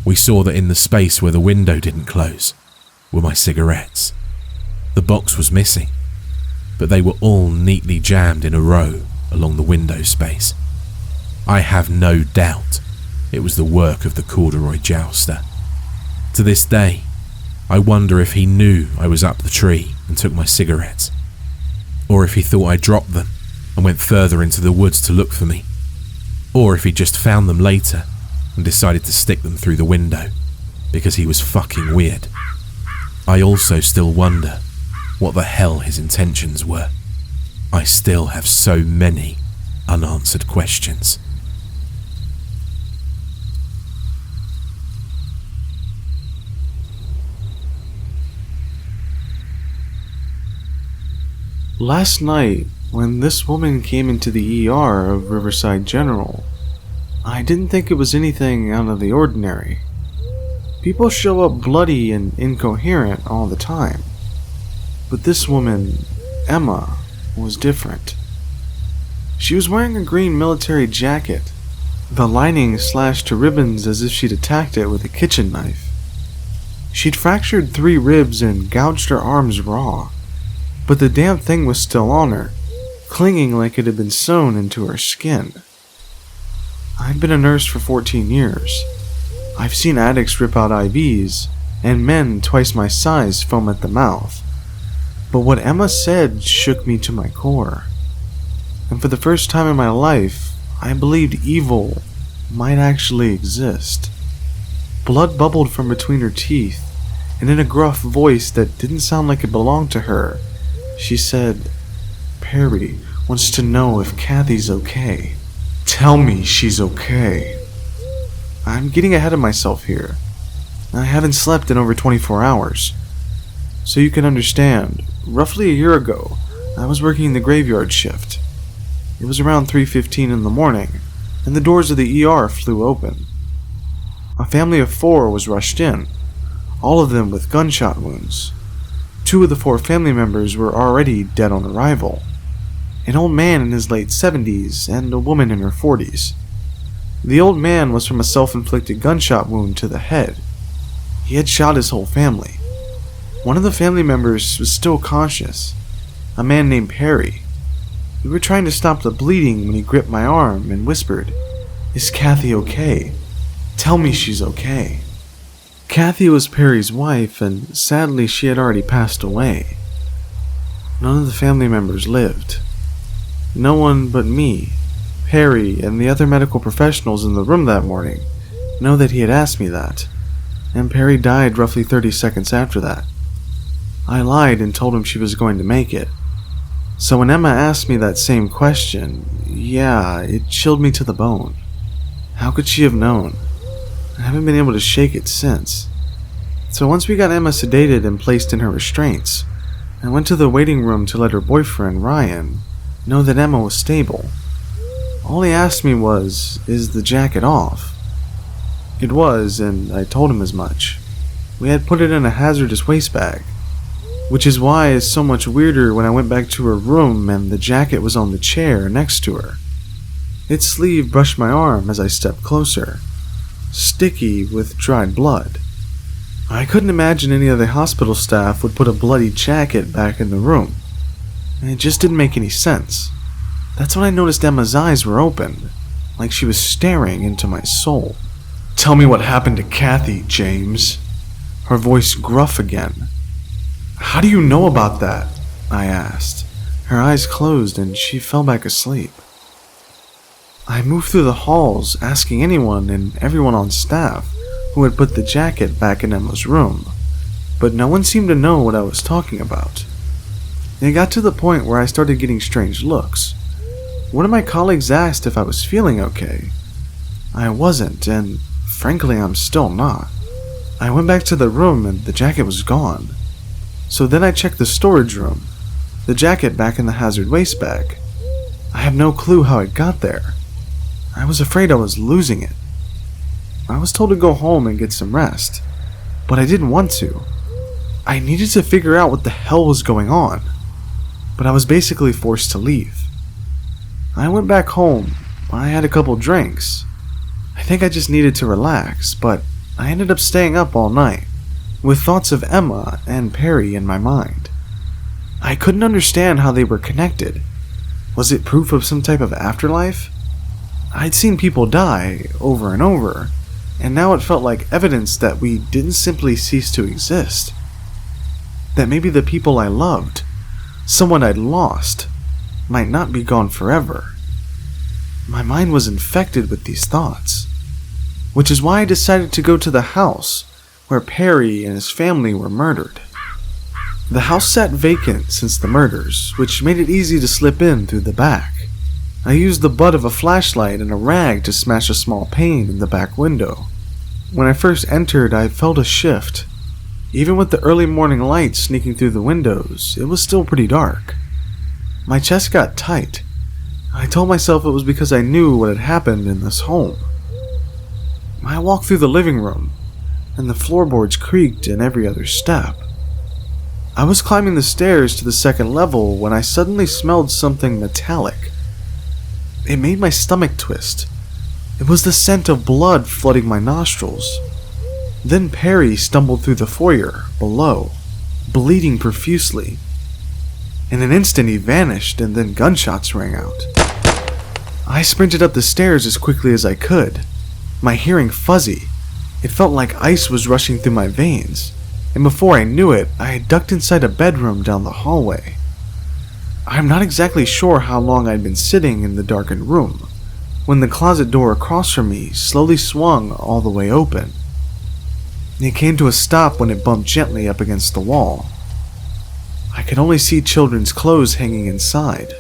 [SPEAKER 2] we saw that in the space where the window didn't close were my cigarettes. The box was missing, but they were all neatly jammed in a row along the window space. I have no doubt it was the work of the Corduroy Jester. To this day, I wonder if he knew I was up the tree and took my cigarettes, or if he thought I dropped them and went further into the woods to look for me, or if he just found them later and decided to stick them through the window because he was fucking weird. I also still wonder what the hell his intentions were. I still have so many unanswered questions.
[SPEAKER 1] Last night, when this woman came into the ER of Riverside General, I didn't think it was anything out of the ordinary. People show up bloody and incoherent all the time, but this woman, Emma, was different. She was wearing a green military jacket, the lining slashed to ribbons as if she'd attacked it with a kitchen knife. She'd fractured 3 ribs and gouged her arms raw, but the damn thing was still on her, clinging like it had been sewn into her skin. I'd been a nurse for 14 years. I've seen addicts rip out IVs, and men twice my size foam at the mouth. But what Emma said shook me to my core. And for the first time in my life, I believed evil might actually exist. Blood bubbled from between her teeth, and in a gruff voice that didn't sound like it belonged to her, she said, "Perry wants to know if Kathy's okay. Tell me she's okay." I'm getting ahead of myself here. I haven't slept in over 24 hours. So you can understand, roughly a year ago, I was working the graveyard shift. It was around 3:15 in the morning, and the doors of the ER flew open. A family of 4 was rushed in, all of them with gunshot wounds. 2 of the 4 family members were already dead on arrival. An old man in his late 70s and a woman in her 40s. The old man was from a self-inflicted gunshot wound to the head. He had shot his whole family. One of the family members was still conscious, a man named Perry. We were trying to stop the bleeding when he gripped my arm and whispered, "Is Kathy okay? Tell me she's okay." Kathy was Perry's wife, and sadly she had already passed away. None of the family members lived. No one but me, Perry, and the other medical professionals in the room that morning know that he had asked me that, and Perry died roughly 30 seconds after that. I lied and told him she was going to make it. So when Emma asked me that same question, yeah, it chilled me to the bone. How could she have known? I haven't been able to shake it since. So once we got Emma sedated and placed in her restraints, I went to the waiting room to let her boyfriend, Ryan, know that Emma was stable. All he asked me was, "Is the jacket off?" It was, and I told him as much. We had put it in a hazardous waste bag, which is why it's so much weirder when I went back to her room and the jacket was on the chair next to her. Its sleeve brushed my arm as I stepped closer, sticky with dried blood. I couldn't imagine any of the hospital staff would put a bloody jacket back in the room. It just didn't make any sense. That's when I noticed Emma's eyes were open, like she was staring into my soul. "Tell me what happened to Kathy, James." Her voice gruff again. "How do you know about that?" I asked. Her eyes closed and she fell back asleep. I moved through the halls, asking anyone and everyone on staff who had put the jacket back in Emma's room, but no one seemed to know what I was talking about. It got to the point where I started getting strange looks. One of my colleagues asked if I was feeling okay. I wasn't, and frankly, I'm still not. I went back to the room and the jacket was gone. So then I checked the storage room, the jacket back in the hazard waste bag. I have no clue how it got there. I was afraid I was losing it. I was told to go home and get some rest, but I didn't want to. I needed to figure out what the hell was going on, but I was basically forced to leave. I went back home. I had a couple drinks. I think I just needed to relax, but I ended up staying up all night, with thoughts of Emma and Perry in my mind. I couldn't understand how they were connected. Was it proof of some type of afterlife? I'd seen people die over and over, and now it felt like evidence that we didn't simply cease to exist. That maybe the people I loved, someone I'd lost, might not be gone forever. My mind was infected with these thoughts, which is why I decided to go to the house where Perry and his family were murdered. The house sat vacant since the murders, which made it easy to slip in through the back. I used the butt of a flashlight and a rag to smash a small pane in the back window. When I first entered, I felt a shift. Even with the early morning light sneaking through the windows, it was still pretty dark. My chest got tight. I told myself it was because I knew what had happened in this home. I walked through the living room, and the floorboards creaked in every other step. I was climbing the stairs to the second level when I suddenly smelled something metallic. It made my stomach twist. It was the scent of blood flooding my nostrils. Then Perry stumbled through the foyer below, bleeding profusely. In an instant he vanished, and then gunshots rang out. I sprinted up the stairs as quickly as I could, my hearing fuzzy. It felt like ice was rushing through my veins, and before I knew it, I had ducked inside a bedroom down the hallway. I'm not exactly sure how long I'd been sitting in the darkened room, when the closet door across from me slowly swung all the way open. It came to a stop when it bumped gently up against the wall. I could only see children's clothes hanging inside.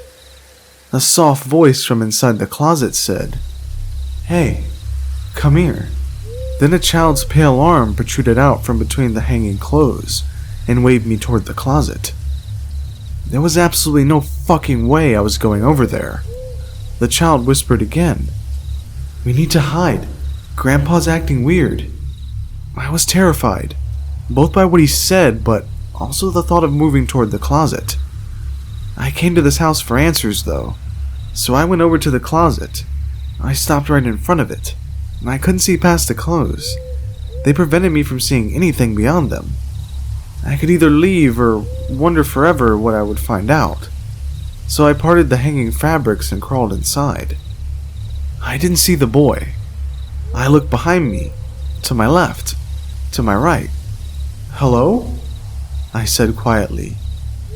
[SPEAKER 1] A soft voice from inside the closet said, "Hey, come here." Then a child's pale arm protruded out from between the hanging clothes and waved me toward the closet. There was absolutely no fucking way I was going over there. The child whispered again, "We need to hide. Grandpa's acting weird." I was terrified, both by what he said, but also the thought of moving toward the closet. I came to this house for answers, though, so I went over to the closet. I stopped right in front of it. I couldn't see past the clothes. They prevented me from seeing anything beyond them. I could either leave or wonder forever what I would find out. So I parted the hanging fabrics and crawled inside. I didn't see the boy. I looked behind me, to my left, to my right. "Hello?" I said quietly.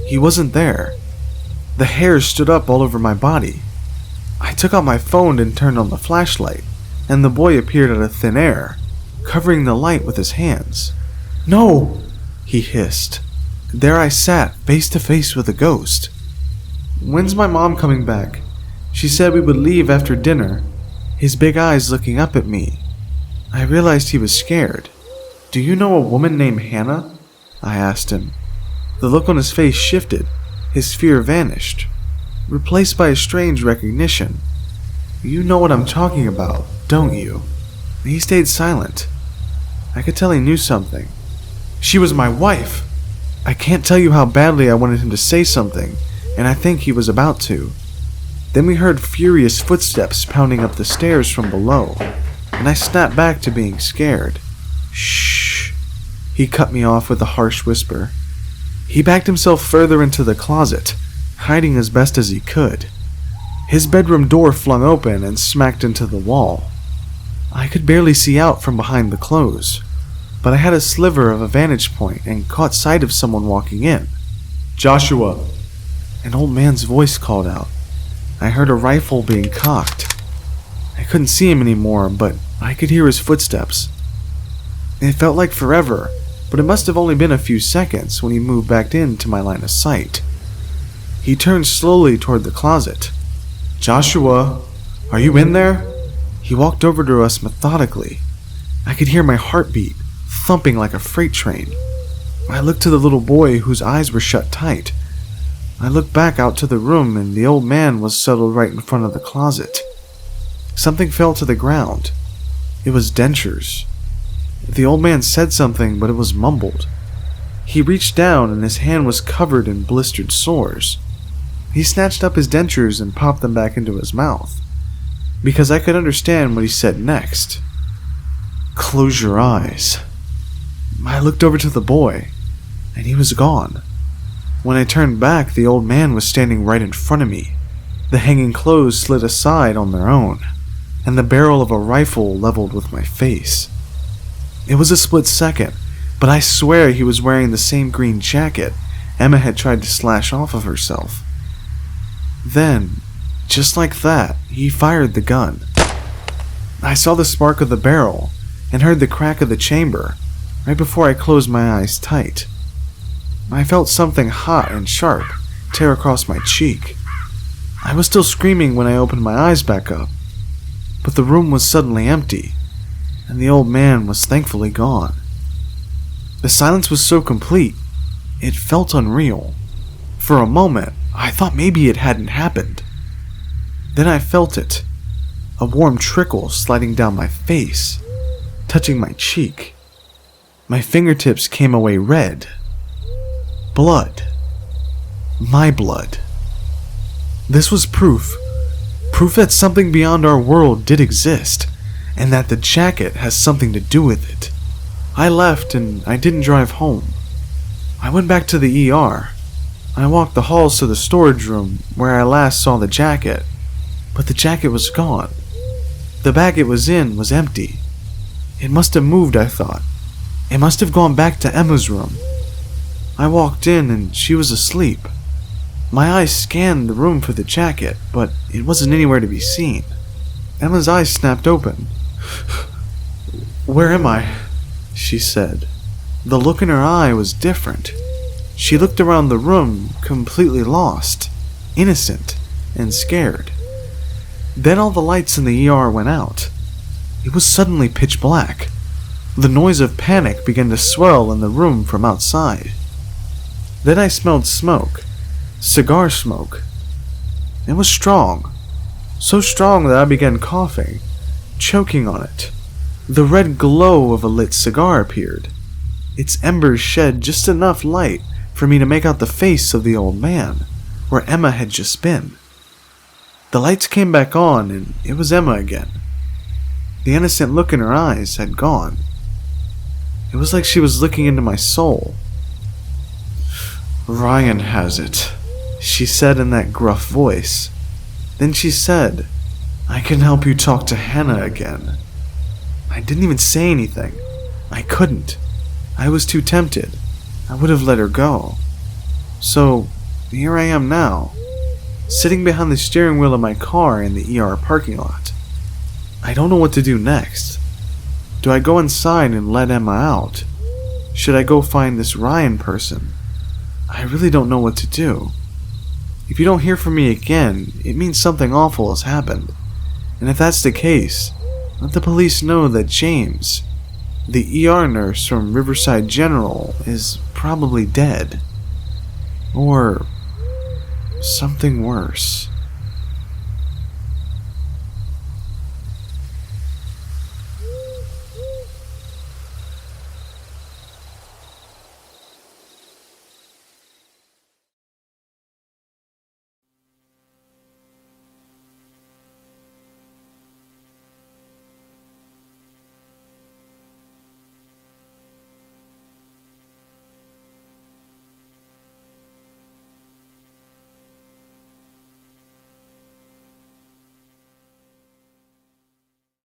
[SPEAKER 1] He wasn't there. The hairs stood up all over my body. I took out my phone and turned on the flashlight, and the boy appeared out of thin air, covering the light with his hands. "No!" he hissed. There I sat, face to face with a ghost. "When's my mom coming back? She said we would leave after dinner," his big eyes looking up at me. I realized he was scared. "Do you know a woman named Hannah?" I asked him. The look on his face shifted. His fear vanished, replaced by a strange recognition. "You know what I'm talking about, don't you?" He stayed silent. I could tell he knew something. "She was my wife!" I can't tell you how badly I wanted him to say something, and I think he was about to. Then we heard furious footsteps pounding up the stairs from below, and I snapped back to being scared. "Shh!" He cut me off with a harsh whisper. He backed himself further into the closet, hiding as best as he could. His bedroom door flung open and smacked into the wall. I could barely see out from behind the clothes, but I had a sliver of a vantage point and caught sight of someone walking in. "Joshua!" An old man's voice called out. I heard a rifle being cocked. I couldn't see him anymore, but I could hear his footsteps. It felt like forever, but it must have only been a few seconds when he moved back into my line of sight. He turned slowly toward the closet. "Joshua, are you in there?" He walked over to us methodically. I could hear my heartbeat, thumping like a freight train. I looked to the little boy whose eyes were shut tight. I looked back out to the room and the old man was settled right in front of the closet. Something fell to the ground. It was dentures. The old man said something, but it was mumbled. He reached down and his hand was covered in blistered sores. He snatched up his dentures and popped them back into his mouth, because I could understand what he said next. "Close your eyes." I looked over to the boy, and he was gone. When I turned back, the old man was standing right in front of me. The hanging clothes slid aside on their own, and the barrel of a rifle leveled with my face. It was a split second, but I swear he was wearing the same green jacket Emma had tried to slash off of herself. Then, just like that, he fired the gun. I saw the spark of the barrel and heard the crack of the chamber right before I closed my eyes tight. I felt something hot and sharp tear across my cheek. I was still screaming when I opened my eyes back up, but the room was suddenly empty, and the old man was thankfully gone. The silence was so complete, it felt unreal. For a moment, I thought maybe it hadn't happened. Then I felt it, a warm trickle sliding down my face, touching my cheek. My fingertips came away red. Blood. My blood. This was proof that something beyond our world did exist, and that the jacket has something to do with it. I left and I didn't drive home. I went back to the ER. I walked the halls to the storage room where I last saw the jacket, but the jacket was gone. The bag it was in was empty. It must have moved, I thought. It must have gone back to Emma's room. I walked in and she was asleep. My eyes scanned the room for the jacket, but it wasn't anywhere to be seen. Emma's eyes snapped open. "Where am I?" she said. The look in her eye was different. She looked around the room, completely lost, innocent, and scared. Then all the lights in the ER went out. It was suddenly pitch black. The noise of panic began to swell in the room from outside. Then I smelled smoke. Cigar smoke. It was strong. So strong that I began coughing, choking on it. The red glow of a lit cigar appeared. Its embers shed just enough light for me to make out the face of the old man, where Emma had just been. The lights came back on, and it was Emma again. The innocent look in her eyes had gone. It was like she was looking into my soul. "Ryan has it," she said in that gruff voice. Then she said, "I can help you talk to Hannah again." I didn't even say anything. I couldn't. I was too tempted. I would have let her go. So, here I am now, sitting behind the steering wheel of my car in the ER parking lot. I don't know what to do next. Do I go inside and let Emma out? Should I go find this Ryan person? I really don't know what to do. If you don't hear from me again, it means something awful has happened. And if that's the case, let the police know that James, the ER nurse from Riverside General, is probably dead. Or something worse.